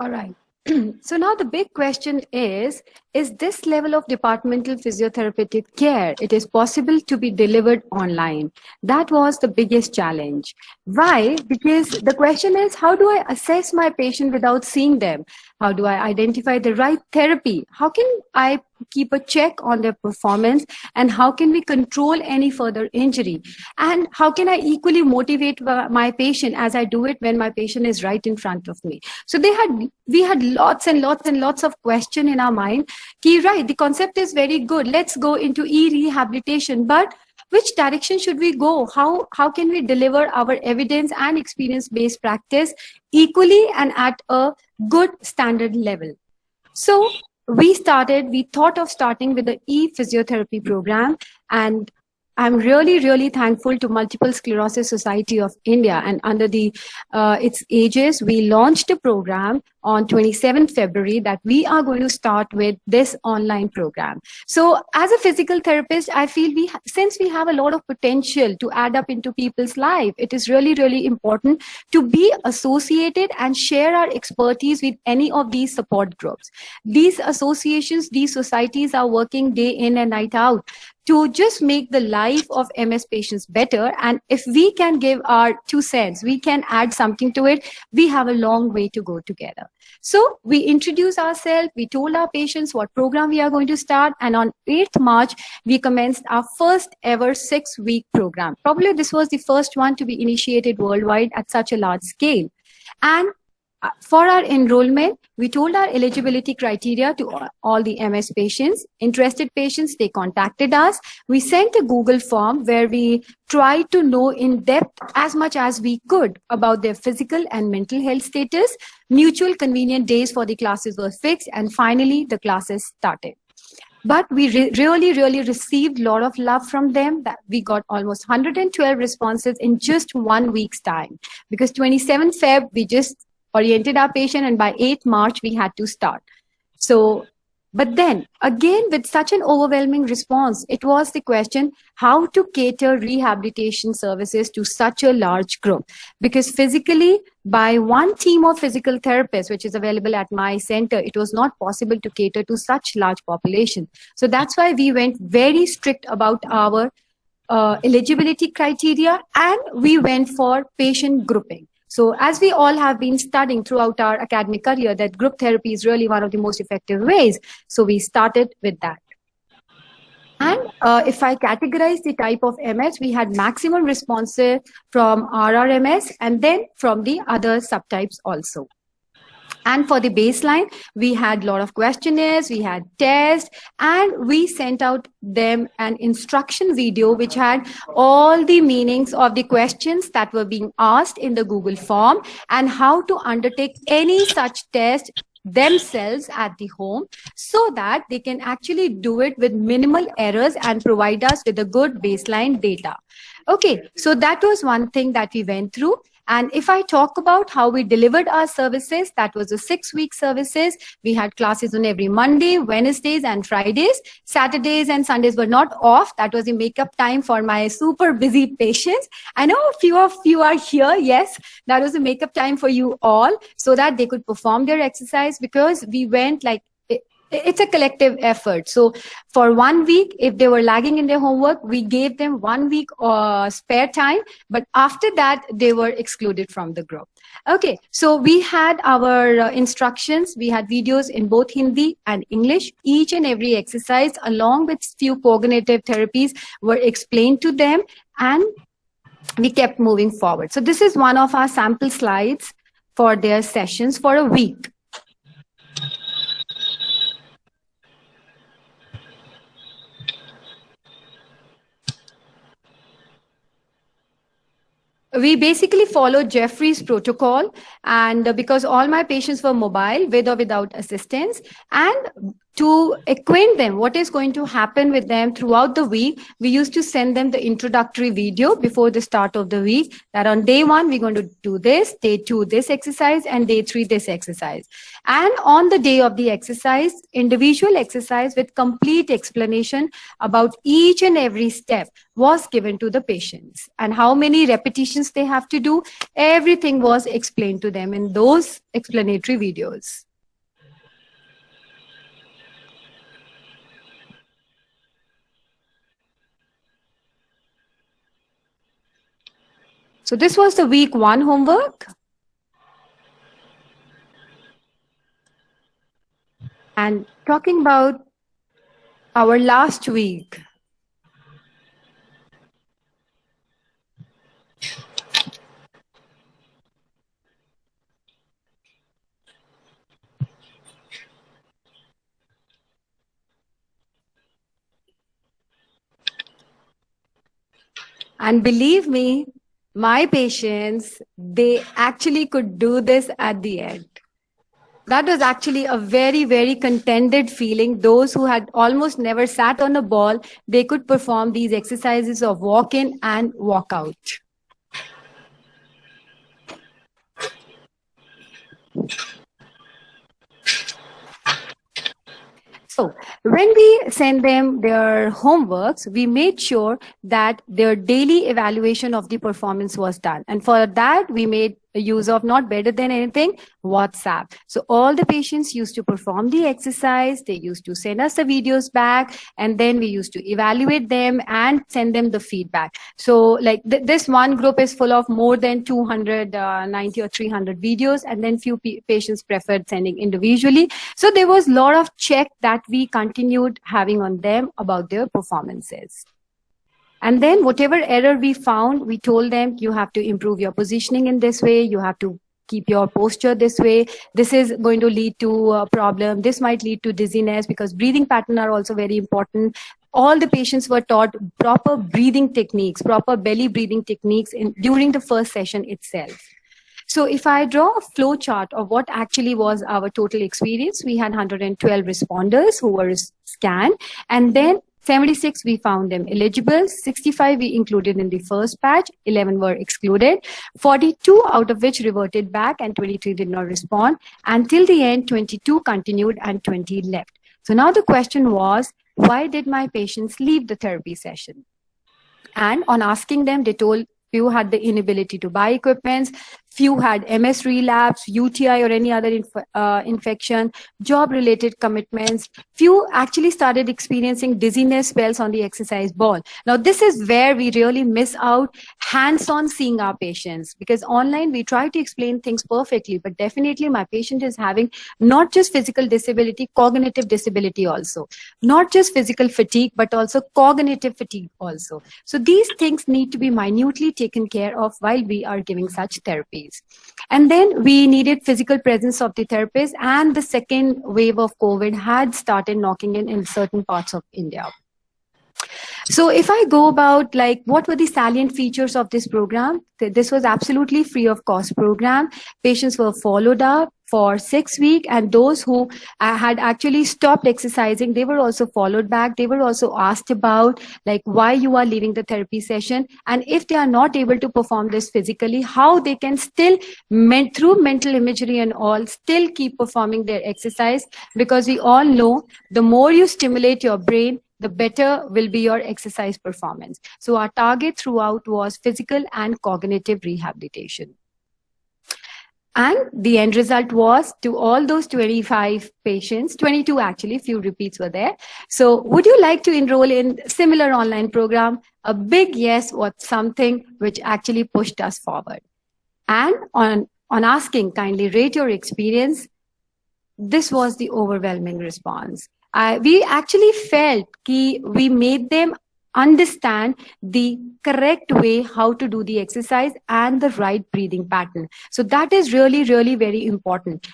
Speaker 4: All right. So now the big question is this level of departmental physiotherapeutic care, it is possible to be delivered online? That was the biggest challenge. Why? Because the question is, how do I assess my patient without seeing them? How do I identify the right therapy? How can I keep a check on their performance? And how can we control any further injury? And how can I equally motivate my patient as I do it when my patient is right in front of me? So we had lots and lots of questions in our mind. Right, the concept is very good. Let's go into e-rehabilitation, but which direction should we go? How can we deliver our evidence and experience-based practice equally and at a good standard level? So we thought of starting with the e-physiotherapy program, and I'm really thankful to Multiple Sclerosis Society of India, and under its aegis, we launched a program on 27th February that we are going to start with this online program. So as a physical therapist, I feel since we have a lot of potential to add up into people's life, it is really important to be associated and share our expertise with any of these support groups. These associations, these societies are working day in and night out to just make the life of MS patients better. And if we can give our 2 cents, we can add something to it, we have a long way to go together. So we introduced ourselves, we told our patients what program we are going to start, and on 8th March, we commenced our first ever 6-week program. Probably this was the first one to be initiated worldwide at such a large scale. And for our enrollment, we told our eligibility criteria to all the MS patients. Interested patients, they contacted us. We sent a Google form where we tried to know in depth as much as we could about their physical and mental health status. Mutual convenient days for the classes were fixed, and finally the classes started. But we really received a lot of love from them. That we got almost 112 responses in just 1 week's time, because 27th Feb, we just oriented our patient, and by 8th March, we had to start. So, but then again, with such an overwhelming response, it was the question how to cater rehabilitation services to such a large group. Because physically, by one team of physical therapists, which is available at my center, it was not possible to cater to such large population. So that's why we went very strict about our eligibility criteria, and we went for patient grouping. So as we all have been studying throughout our academic career that group therapy is really one of the most effective ways. So we started with that. And if I categorize the type of MS, we had maximum responses from RRMS and then from the other subtypes also. And for the baseline, we had a lot of questionnaires, we had tests, and we sent out them an instruction video which had all the meanings of the questions that were being asked in the Google form and how to undertake any such test themselves at the home so that they can actually do it with minimal errors and provide us with a good baseline data. Okay, so that was one thing that we went through. And if I talk about how we delivered our services, that was a 6-week services. We had classes on every Monday, Wednesdays, and Fridays. Saturdays and Sundays were not off. That was the makeup time for my super busy patients. I know a few of you are here. Yes, that was the makeup time for you all so that they could perform their exercise, because we went like, it's a collective effort. So for 1 week, if they were lagging in their homework, we gave them 1 week spare time. But after that, they were excluded from the group. Okay, so we had our instructions. We had videos in both Hindi and English. Each and every exercise, along with few cognitive therapies, were explained to them, and we kept moving forward. So this is one of our sample slides for their sessions for a week. We basically followed Jeffrey's protocol, and because all my patients were mobile with or without assistance, and to acquaint them what is going to happen with them throughout the week, we used to send them the introductory video before the start of the week, that on day 1, we're going to do this, day 2, this exercise, and day 3, this exercise. And on the day of the exercise, individual exercise with complete explanation about each and every step was given to the patients, and how many repetitions they have to do. Everything was explained to them in those explanatory videos. So this was the week 1 homework. And talking about our last week. And believe me, my patients, they actually could do this at the end. That was actually a very, very contented feeling. Those who had almost never sat on a ball, they could perform these exercises of walk in and walk out. So when we send them their homeworks, we made sure that their daily evaluation of the performance was done. And for that, we made use of, not better than anything, WhatsApp. So all the patients used to perform the exercise, they used to send us the videos back, and then we used to evaluate them and send them the feedback. So like this one group is full of more than 290 or 300 videos, and then few patients preferred sending individually. So there was a lot of check that we continued having on them about their performances. And then whatever error we found, we told them, you have to improve your positioning in this way, you have to keep your posture this way, this is going to lead to a problem, this might lead to dizziness, because breathing patterns are also very important. All the patients were taught proper breathing techniques, proper belly breathing techniques during the first session itself. So if I draw a flow chart of what actually was our total experience, we had 112 responders who were scanned, and then 76 we found them eligible, 65 we included in the first batch, 11 were excluded, 42 out of which reverted back, and 23 did not respond. Until the end, 22 continued and 20 left. So now the question was, why did my patients leave the therapy session? And on asking them, they told few had the inability to buy equipments, few had MS relapse, UTI or any other infection, job-related commitments. Few actually started experiencing dizziness spells on the exercise ball. Now, this is where we really miss out hands-on seeing our patients, because online we try to explain things perfectly, but definitely my patient is having not just physical disability, cognitive disability also. Not just physical fatigue, but also cognitive fatigue also. So these things need to be minutely taken care of while we are giving such therapies. And then we needed physical presence of the therapist, and the second wave of COVID had started knocking in certain parts of India. So if I go about like what were the salient features of this program, this was absolutely free of cost program. Patients were followed up for 6 weeks, and those who had actually stopped exercising, they were also followed back. They were also asked about like why you are leaving the therapy session, and if they are not able to perform this physically, how they can still through mental imagery and all still keep performing their exercise, because we all know the more you stimulate your brain, the better will be your exercise performance. So our target throughout was physical and cognitive rehabilitation. And the end result was, to all those 25 patients, 22 actually, few repeats were there. So would you like to enroll in similar online program? A big yes was something which actually pushed us forward. And on asking, kindly rate your experience, this was the overwhelming response. We actually felt that we made them understand the correct way how to do the exercise and the right breathing pattern. So that is really, really very important.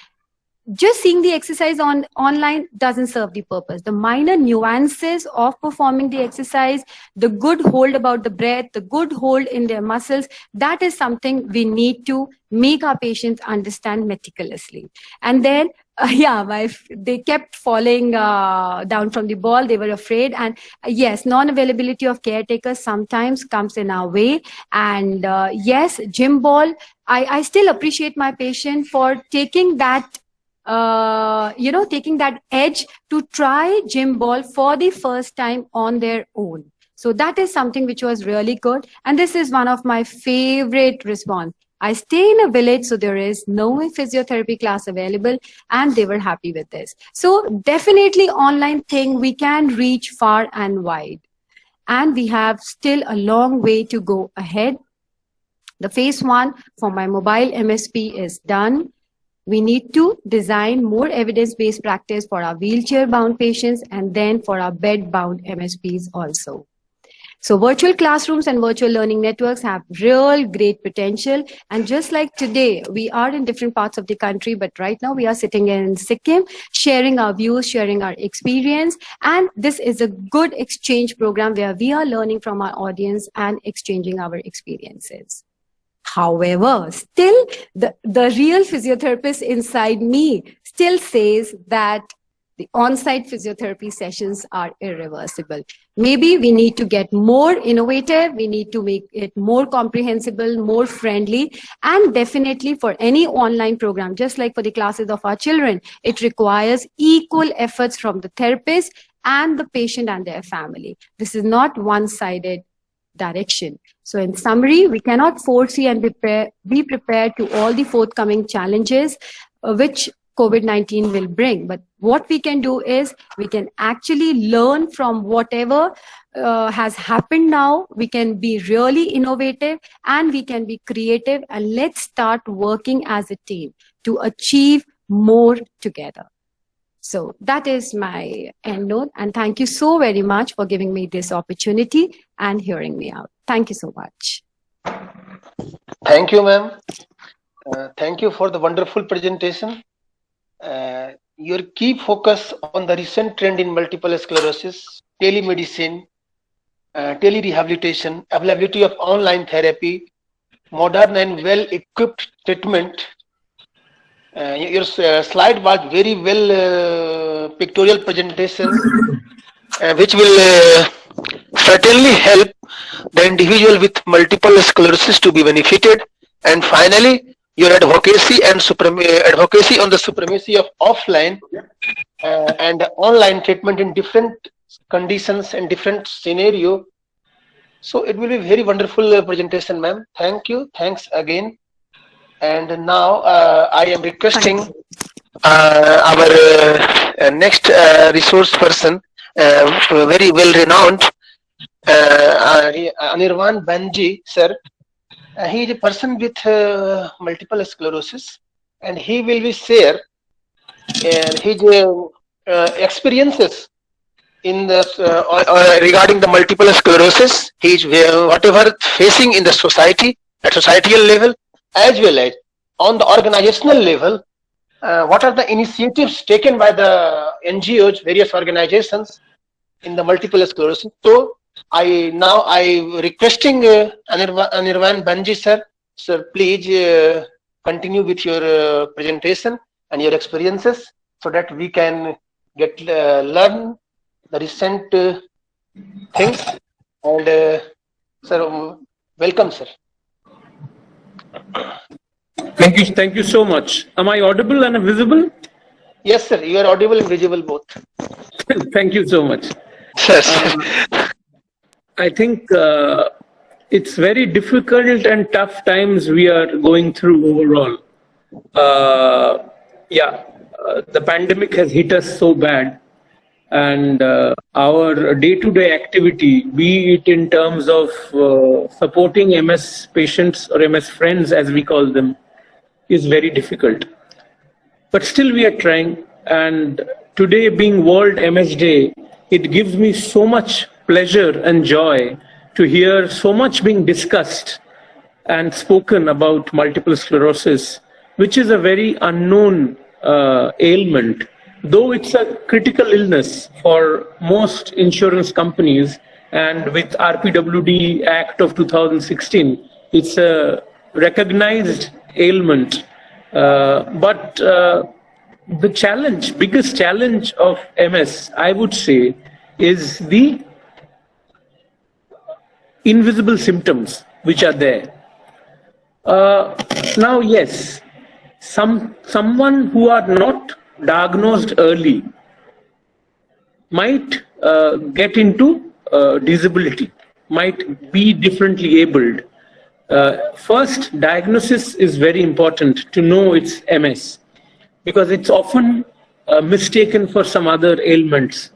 Speaker 4: just seeing the exercise online doesn't serve the purpose. The minor nuances of performing the exercise, the good hold about the breath, the good hold in their muscles, that is something we need to make our patients understand meticulously. And then, they kept falling down from the ball. They were afraid. And yes, non-availability of caretakers sometimes comes in our way. And yes, gym ball, I still appreciate my patient for taking that taking that edge to try gym ball for the first time on their own. So that is something which was really good. And this is one of my favorite response. I stay in a village, so there is no physiotherapy class available, and they were happy with this. So definitely online thing, we can reach far and wide. And we have still a long way to go ahead. The phase 1 for my mobile MSP is done. We need to design more evidence-based practice for our wheelchair-bound patients and then for our bed-bound MSPs also. So virtual classrooms and virtual learning networks have real great potential. And just like today, we are in different parts of the country, but right now we are sitting in Sikkim, sharing our views, sharing our experience. And this is a good exchange program where we are learning from our audience and exchanging our experiences. However, still the real physiotherapist inside me still says that the on-site physiotherapy sessions are irreversible. Maybe we need to get more innovative. We need to make it more comprehensible, more friendly, and definitely for any online program, just like for the classes of our children, it requires equal efforts from the therapist and the patient and their family. This is not one-sided direction. So in summary, we cannot foresee and be prepared to all the forthcoming challenges which COVID-19 will bring. But what we can do is we can actually learn from whatever has happened now. We can be really innovative and we can be creative, and let's start working as a team to achieve more together. So that is my end note, and thank you so very much for giving me this opportunity and hearing me out. Thank you so much.
Speaker 1: Thank you, ma'am. Thank you for the wonderful presentation. Your key focus on the recent trend in multiple sclerosis, telemedicine, telerehabilitation, availability of online therapy, modern and well-equipped treatment. Your slide was very well pictorial presentation, which will certainly help the individual with multiple sclerosis to be benefited. And finally, your advocacy and advocacy on the supremacy of offline and online treatment in different conditions and different scenario. So it will be very wonderful presentation, ma'am. Thank you. Thanks again. And now I am requesting our next resource person, very well renowned, Anirvan Banji, sir. He is a person with multiple sclerosis, and he will be share his experiences in the regarding the multiple sclerosis. He is whatever facing in the society at societal level, as well as on the organizational level. What are the initiatives taken by the NGOs, various organizations in the multiple sclerosis? So I requesting Anirvan Banji sir, please continue with your presentation and your experiences so that we can get learn the recent things. And sir, welcome, sir.
Speaker 5: Thank you so much. Am I audible and visible?
Speaker 1: Yes, sir. You are audible and visible both.
Speaker 5: Thank you so much.
Speaker 1: Yes.
Speaker 5: I think it's very difficult and tough times we are going through overall. The pandemic has hit us so bad, and our day-to-day activity, be it in terms of supporting MS patients or MS friends as we call them, is very difficult. But still we are trying, and today being World MS Day, it gives me so much pleasure and joy to hear so much being discussed and spoken about multiple sclerosis, which is a very unknown ailment, though it's a critical illness for most insurance companies, and with RPWD Act of 2016, it's a recognized ailment. But the biggest challenge of MS, I would say, is the invisible symptoms which are there. Now, yes, someone who are not diagnosed early might get into disability, might be differently abled. First, diagnosis is very important to know it's MS, because it's often mistaken for some other ailments,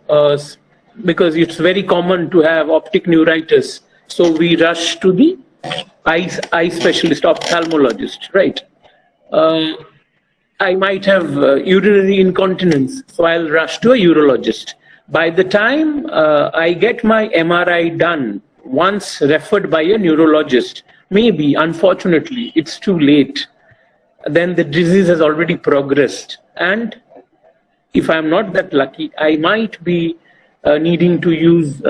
Speaker 5: because it's very common to have optic neuritis. So we rush to the eye specialist, ophthalmologist, right? I might have urinary incontinence, so I'll rush to a urologist. By the time I get my MRI done, once referred by a neurologist, maybe, unfortunately, it's too late. Then the disease has already progressed. And if I'm not that lucky, I might be needing to use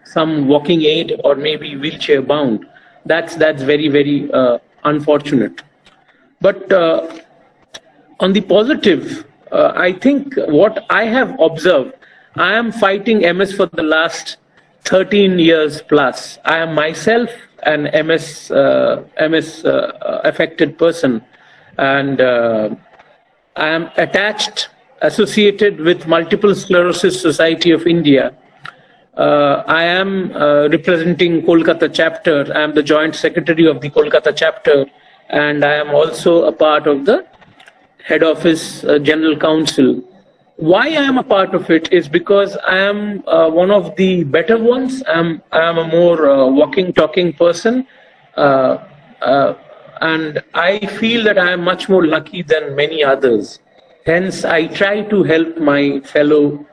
Speaker 5: some walking aid or maybe wheelchair bound. That's very, very unfortunate. But on the positive, I think what I have observed, I am fighting MS for the last 13 years plus. I am myself an MS affected person, and I am associated with Multiple Sclerosis Society of India. I am representing Kolkata chapter. I am the joint secretary of the Kolkata chapter, and I am also a part of the head office general council. Why I am a part of it is because I am one of the better ones. I am a more walking, talking person, and I feel that I am much more lucky than many others. Hence, I try to help my fellow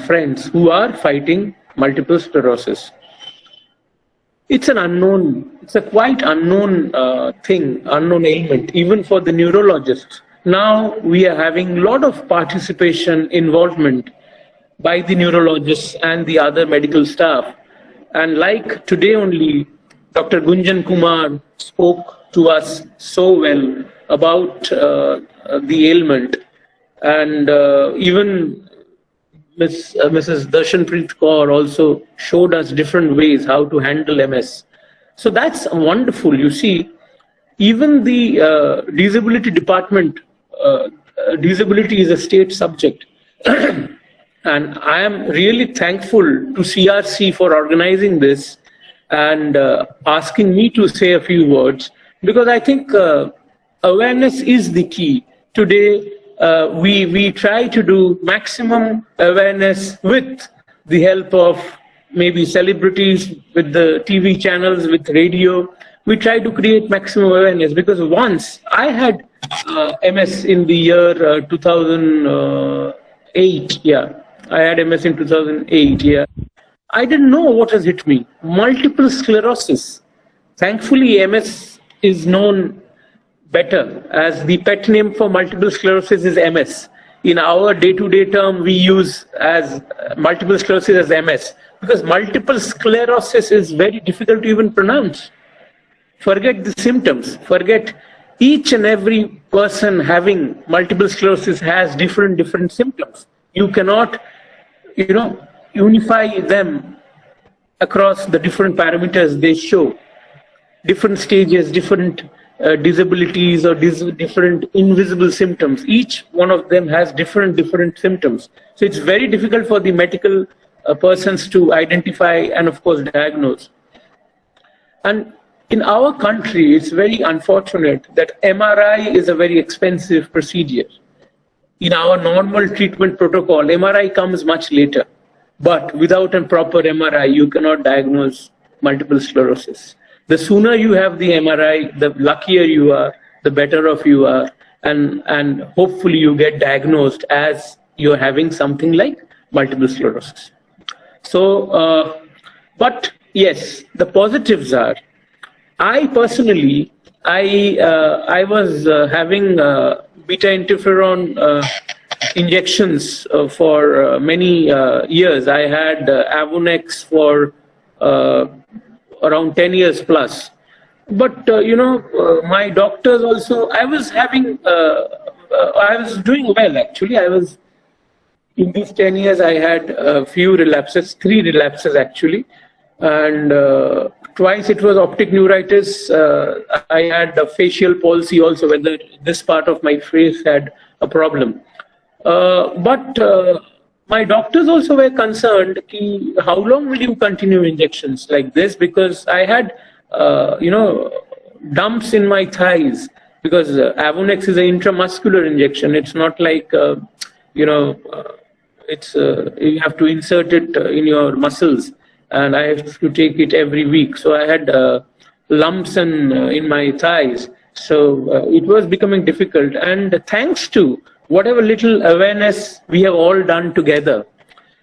Speaker 5: friends who are fighting multiple sclerosis. It's an unknown, it's a quite unknown unknown ailment, even for the neurologists. Now we are having a lot of participation, involvement by the neurologists and the other medical staff. And like today only, Dr. Gunjan Kumar spoke to us so well about the ailment. And even Mrs. Darshanpreet Kaur also showed us different ways how to handle MS. So that's wonderful. You see, even the disability department, disability is a state subject. And I am really thankful to CRC for organizing this and asking me to say a few words, because I think awareness is the key. Today, we try to do maximum awareness with the help of maybe celebrities, with the TV channels, with radio. We try to create maximum awareness, because once I had MS in the year 2008. Yeah, I had MS in 2008. Yeah, I didn't know what has hit me. Multiple sclerosis. Thankfully, MS is known better, as the pet name for multiple sclerosis is MS. In our day-to-day term, we use as multiple sclerosis as MS, because multiple sclerosis is very difficult to even pronounce. Forget the symptoms. Forget each and every person having multiple sclerosis has different symptoms. You cannot, unify them across the different parameters they show. Different stages, different disabilities, or different invisible symptoms. Each one of them has different symptoms. So it's very difficult for the medical persons to identify and, of course, diagnose. And in our country, it's very unfortunate that MRI is a very expensive procedure. In our normal treatment protocol, MRI comes much later. But without a proper MRI, you cannot diagnose multiple sclerosis. The sooner you have the MRI, the luckier you are, the better off you are, and hopefully you get diagnosed as you're having something like multiple sclerosis. So, but yes, the positives are, I personally I was having beta interferon injections for many years. I had Avonex for around 10 years plus. But, my doctors also, I was doing well actually. In these 10 years, I had a few relapses, 3 relapses actually. And twice it was optic neuritis. I had a facial palsy also, whether this part of my face had a problem. But my doctors also were concerned, how long will you continue injections like this? Because I had, dumps in my thighs, because Avonex is an intramuscular injection. It's not like, you have to insert it in your muscles, and I have to take it every week. So I had lumps in my thighs. So it was becoming difficult. And thanks to whatever little awareness we have all done together,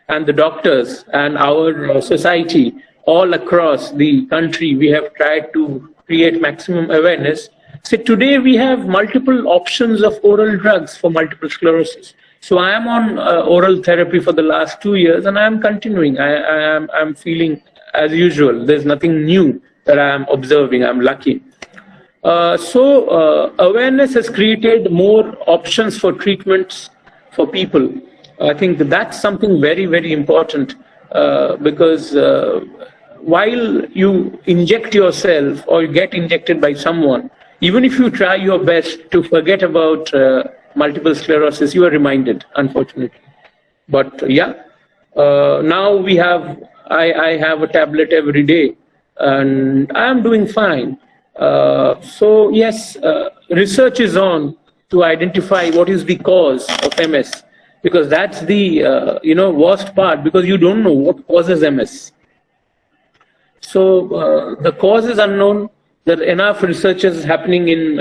Speaker 5: and the doctors and our society all across the country, we have tried to create maximum awareness. So today we have multiple options of oral drugs for multiple sclerosis. So I am on oral therapy for the last 2 years, and I am continuing. I'm feeling as usual. There's nothing new that I am observing. I'm lucky. So awareness has created more options for treatments for people. I think that's something very, very important, because while you inject yourself or you get injected by someone, even if you try your best to forget about multiple sclerosis, you are reminded, unfortunately. But yeah, now I have a tablet every day, and I am doing fine. So yes, research is on to identify what is the cause of MS, because that's the worst part, because you don't know what causes MS. So the cause is unknown. There are enough researches happening in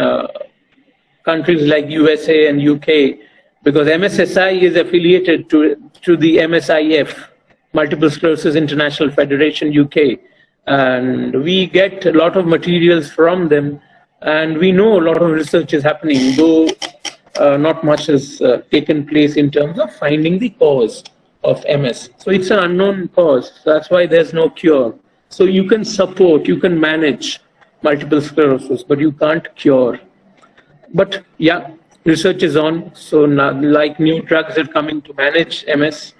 Speaker 5: countries like USA and UK, because MSSI is affiliated to the MSIF, Multiple Sclerosis International Federation UK, and we get a lot of materials from them, and we know a lot of research is happening, though not much has taken place in terms of finding the cause of MS. So it's an unknown cause. That's why there's no cure. So you can support, you can manage multiple sclerosis, but you can't cure. But yeah, research is on. So now, like new drugs are coming to manage MS,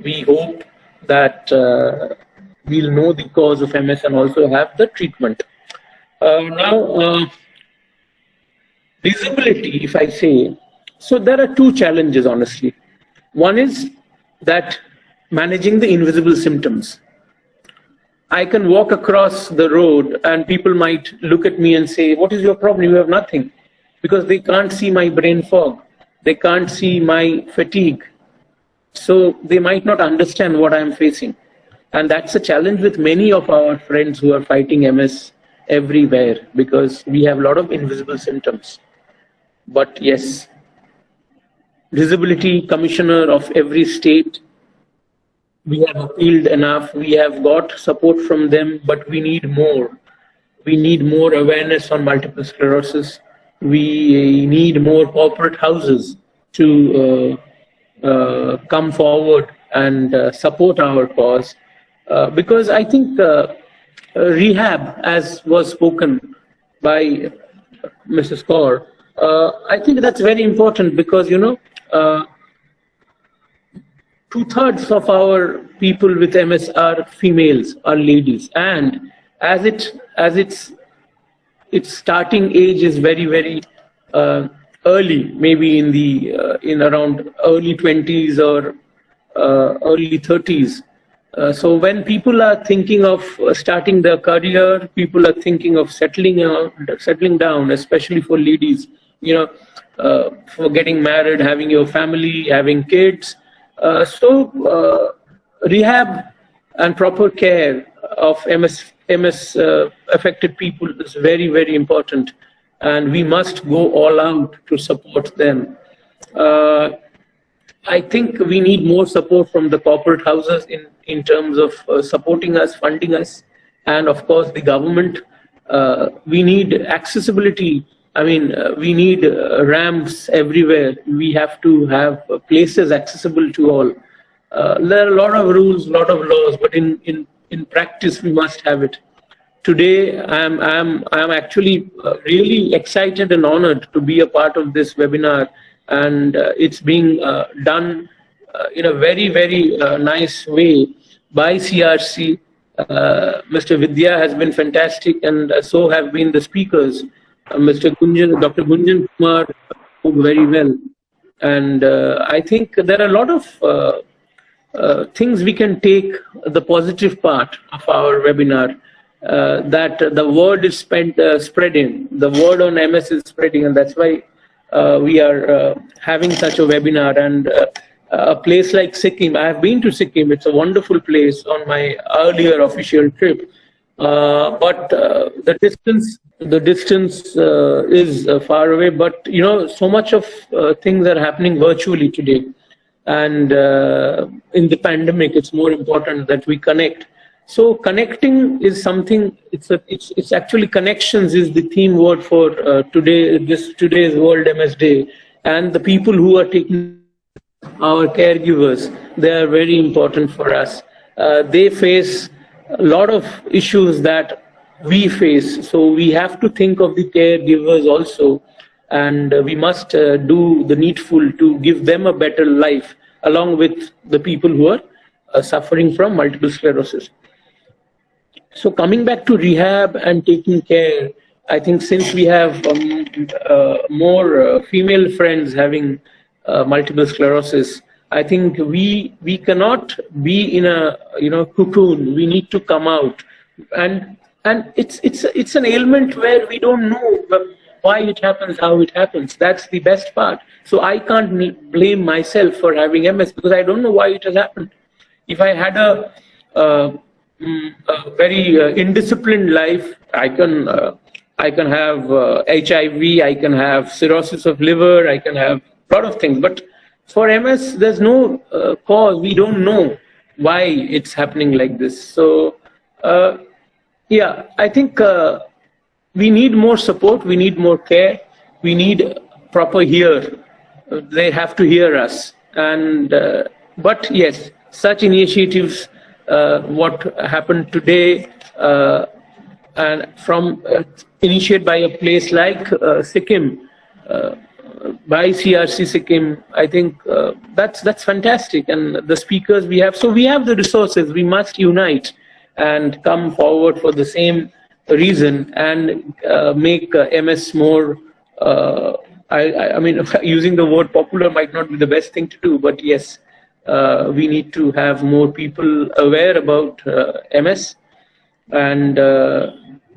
Speaker 5: we hope that we'll know the cause of MS and also have the treatment. Now, disability, if I say, so there are 2 challenges, honestly. One is that managing the invisible symptoms. I can walk across the road and people might look at me and say, what is your problem? You have nothing. Because they can't see my brain fog. They can't see my fatigue. So they might not understand what I'm facing. And that's a challenge with many of our friends who are fighting MS everywhere, because we have a lot of invisible symptoms. But yes, Disability Commissioner of every state, we have appealed enough, we have got support from them, but we need more. We need more awareness on multiple sclerosis. We need more corporate houses to come forward and support our cause. Because I think rehab, as was spoken by Mrs. Kaur, I think that's very important, because, 2/3 of our people with MS are females, are ladies, and as its starting age is very, very early, maybe in around early 20s or early 30s. So when people are thinking of starting their career, people are thinking of settling down, especially for ladies, for getting married, having your family, having kids. So rehab and proper care of MS affected people is very, very important, and we must go all out to support them. I think we need more support from the corporate houses in terms of supporting us, funding us, and of course the government We need accessibility. I mean, we need ramps everywhere. We have to have places accessible to all. There are a lot of rules, a lot of laws, but in practice, we must have it. Today, I'm actually really excited and honored to be a part of this webinar, and it's being done in a very nice way by CRC. Mr. Vidya has been fantastic, and so have been the speakers. Mr. Gunjan, Dr. Gunjan Kumar, very well. And I think there are a lot of things we can take the positive part of our webinar, that the word is spreading, the word on MS is spreading, and that's why we are having such a webinar. And a place like Sikkim, I have been to Sikkim, it's a wonderful place on my earlier official trip, but the distance is far away. But you know, so much of things are happening virtually today, and in the pandemic, it's more important that we connect. So connecting is something. It's actually connections is the theme word for today's World MS Day, and the people who are taking our caregivers, they are very important for us. They face a lot of issues that we face, so we have to think of the caregivers also, and we must do the needful to give them a better life, along with the people who are suffering from multiple sclerosis. So coming back to rehab and taking care, I think since we have more female friends having multiple sclerosis, I think we cannot be in a cocoon. We need to come out, and it's an ailment where we don't know why it happens, how it happens. That's the best part. So I can't blame myself for having MS because I don't know why it has happened. If I had a very indisciplined life, I can have HIV, I can have cirrhosis of liver, I can have a lot of things. But for MS, there's no cause. We don't know why it's happening like this. So, yeah, I think we need more support. We need more care. We need proper hear. They have to hear us. And but yes, such initiatives, what happened today, and from initiated by a place like Sikkim, by CRC Sikkim, I think that's fantastic. And the speakers we have, so we have the resources. We must unite and come forward for the same reason and make MS more. I mean, using the word popular might not be the best thing to do, but yes, we need to have more people aware about MS, and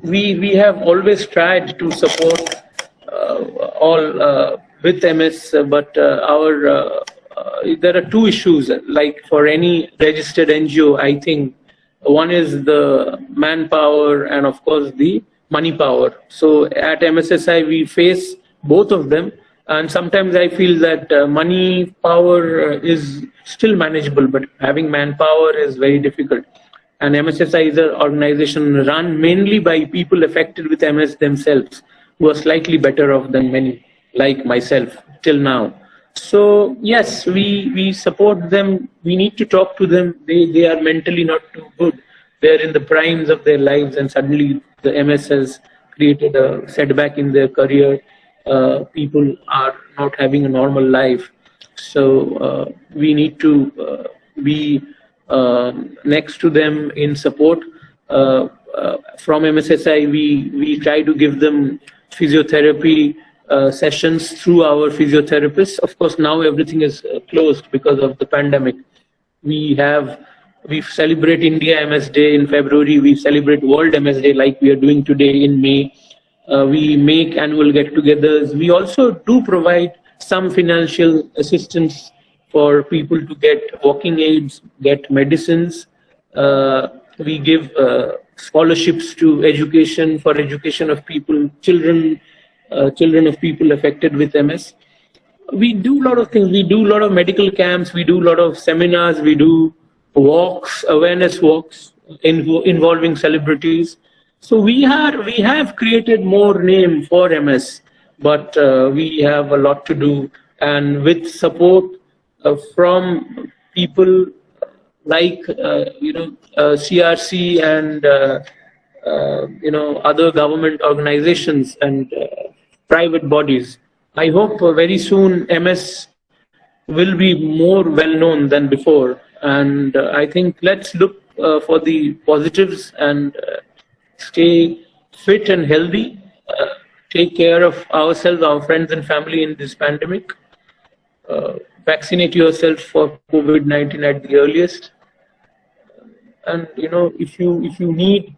Speaker 5: we have always tried to support all with MS, but there are two issues. Like for any registered NGO, I think one is the manpower and of course the money power. So at MSSI we face both of them, and sometimes I feel that money power is still manageable, but having manpower is very difficult. And MSSI is an organization run mainly by people affected with MS themselves, who are slightly better off than many, like myself, till now. So yes, we support them. We need to talk to them. They are mentally not too good. They're in the primes of their lives, and suddenly the MS has created a setback in their career. People are not having a normal life. So we need to be next to them in support. From MSSI, we try to give them physiotherapy sessions through our physiotherapists. Of course, now everything is closed because of the pandemic. We celebrate India MS Day in February. We celebrate World MS Day like we are doing today in May. We make annual get-togethers. We also do provide some financial assistance for people to get walking aids, get medicines. We give scholarships to education, for education of people, children of people affected with MS. We do a lot of things. We do a lot of medical camps. We do a lot of seminars. We do walks, awareness walks involving celebrities. So we have created more name for MS, but we have a lot to do, and with support from people like CRC and other government organizations and private bodies. I hope very soon MS will be more well known than before, and I think let's look for the positives and stay fit and healthy, take care of ourselves, our friends and family in this pandemic, vaccinate yourself for COVID-19 at the earliest. And if you need,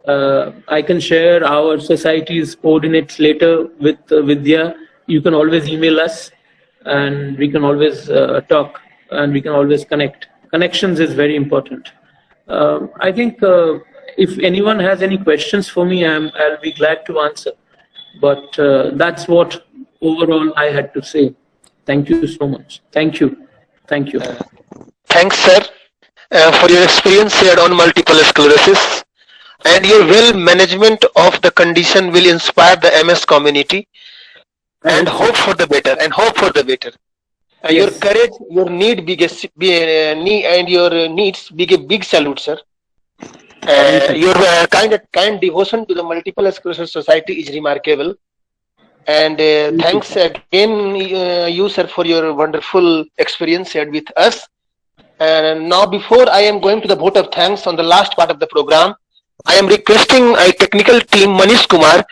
Speaker 5: I can share our society's coordinates later with Vidya. You can always email us, and we can always talk, and we can always connect. Connections is very important. I think if anyone has any questions for me, I'll be glad to answer. But that's what overall I had to say. Thank you so much. Thank you. Thank you.
Speaker 1: Thanks, sir, for your experience shared on multiple sclerosis, and your well management of the condition will inspire the MS community and hope for the better. Your
Speaker 5: Yes.
Speaker 1: courage, your need, and your needs, big salute, sir. Your kind devotion to the Multiple Sclerosis Society is remarkable. And thanks again, you, sir, for your wonderful experience shared with us. And now, before I am going to the vote of thanks on the last part of the program, I am requesting our technical team, Manish Kumar,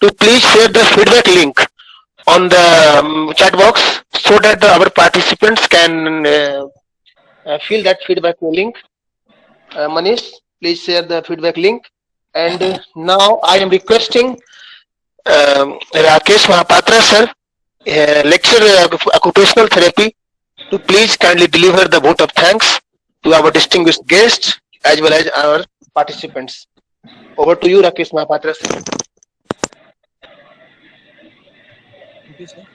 Speaker 1: to please share the feedback link on the chat box so that our participants can fill that feedback link. Manish, please share the feedback link. And now I am requesting Rakesh Mahapatra, sir, lecturer of occupational therapy, to please kindly deliver the vote of thanks to our distinguished guests as well as our participants. Over to you, Rakesh Mahapatra, sir.
Speaker 6: Thank you, sir.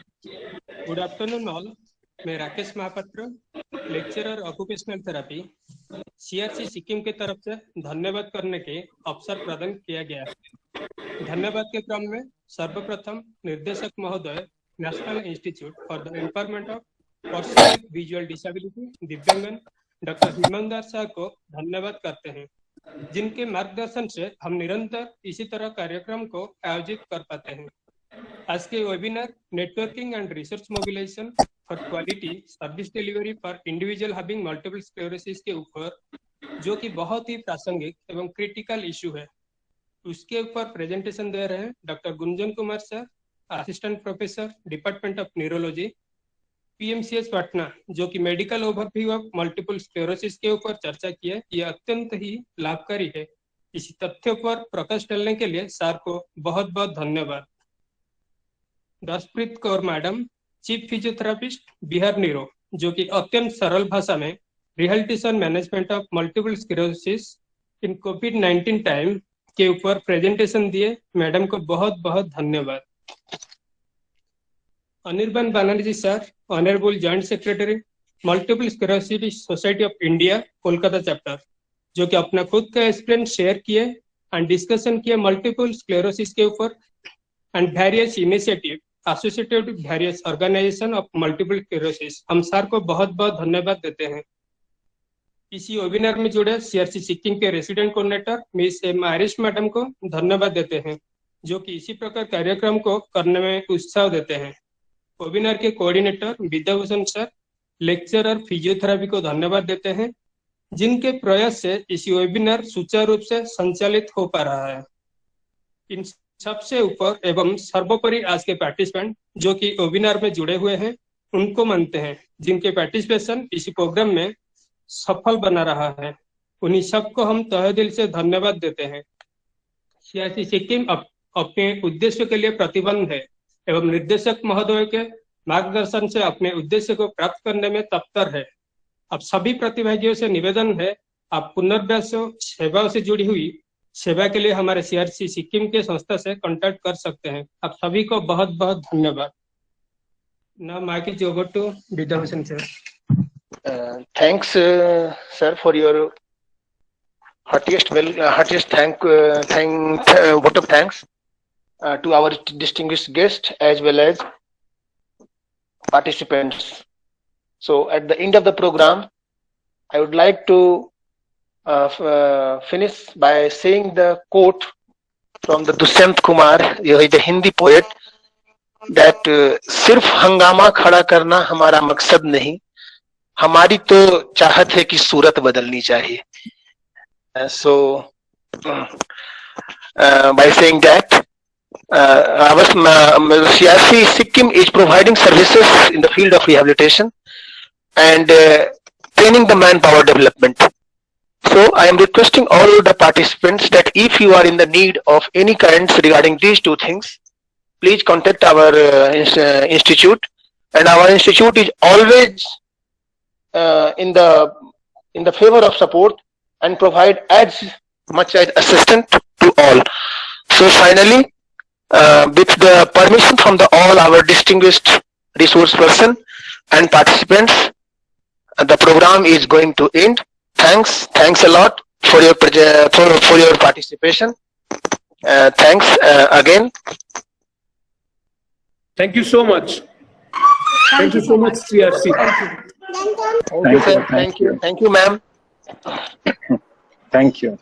Speaker 6: Good afternoon, all. मैं Rakesh Mahapatra, lecturer occupational therapy, CRC Sikkim की तरफ से धन्यवाद करने के अवसर प्रदान किया गया है। धन्यवाद के क्रम में सर्वप्रथम निर्देशक महोदय, national institute for the empowerment of person with visual disability, Divyangan, doctor Himandar Shah को धन्यवाद करते हैं, जिनके मार्गदर्शन से हम निरंतर इसी तरह कार्यक्रम को आयोजित कर पाते हैं। आज के webinar networking and research mobilisation for quality service delivery for individual having multiple sclerosis के ऊपर, जो कि बहुत ही प्रासंगिक एवं क्रिटिकल इशू है, उसके ऊपर प्रेजेंटेशन दे रहे हैं doctor Gunjan Kumar sir, assistant professor department of neurology, PMCH Patna, जो कि medical overview of multiple sclerosis के ऊपर चर्चा की है। यह अत्यंत ही लाभकारी है। इसी तथ्यों पर प्रकाश डालने के लिए सर को बहुत बहुत धन्यवाद। Daspreet Kaur madam, chief physiotherapist, Bihar neuro, जो कि अत्यंत सरल भाषा में rehabilitation management of multiple sclerosis in कोविड-19 टाइम के ऊपर प्रेजेंटेशन दिए। मैडम को बहुत बहुत धन्यवाद। Anirban Banerjee sir, honourable joint secretary, multiple sclerosis society of India, Kolkata chapter, जो कि अपना खुद का एक्सपीरियंस शेयर किए एंड डिस्कशन किए मल्टीपल स्क्लेरोसिस के ऊपर and various initiative associated with various organisation of multiple sclerosis. हम सर को बहुत बहुत धन्यवाद देते हैं। इसी वेबिनार में जुड़े सीआरसी सिक्किम के resident coordinator miss M Irish madam को धन्यवाद देते हैं, जो कि इसी प्रकार कार्यक्रम को करने में उत्साह देते हैं। वेबिनार के coordinator Vidyabhushan sir, lecturer physiotherapy को धन्यवाद देते हैं, जिनके प्रयास से इस वेबिनार सुचारू रूप से संचालित हो पा रहा है। इन सबसे ऊपर एवं सर्वोपरि आज के पार्टिसिपेंट जो कि वेबिनार में जुड़े हुए हैं, उनको मानते हैं, जिनके पार्टिसिपेशन इसी प्रोग्राम में सफल बना रहा है। उन्हीं सबको हम तहे दिल से धन्यवाद देते हैं। सीआरसी सिक्किम अपने उद्देश्य के लिए प्रतिबद्ध है एवं निर्देशक महोदय के मार्गदर्शन से अपने उद्देश्य को प्राप्त करने में तत्पर है। अब सभी प्रतिभागियों से निवेदन है, आप पुनर्वासों सेवाओं से जुड़ी हुई सेवा के लिए हमारे सीआरसी सिक्किम के संस्था से कांटेक्ट कर सकते हैं। आप सभी को बहुत बहुत धन्यवाद। Now mic is over to Vidyaభూషణ్ sir.
Speaker 1: Thanks, sir, for your heartiest vote of thanks to our distinguished guest as well as participants. So at the end of the program, I would like to finish by saying the quote from the Dushyant Kumar, the Hindi poet, that सिर्फ हंगामा खड़ा करना हमारा मकसद नहीं, हमारी तो चाहत है कि सूरत बदलनी चाहिए. So by saying that, CRC Sikkim is providing services in the field of rehabilitation and training the manpower development. So I am requesting all the participants that if you are in the need of any currents regarding these two things, please contact our institute, and our institute is always in the favor of support and provide as much as assistance to all. So finally, with the permission from all our distinguished resource person and participants, the program is going to end. Thanks a lot for your participation. Thanks again.
Speaker 5: Thank you so much. Thank you so much, CRC.
Speaker 1: Thank you, ma'am.
Speaker 3: Thank you.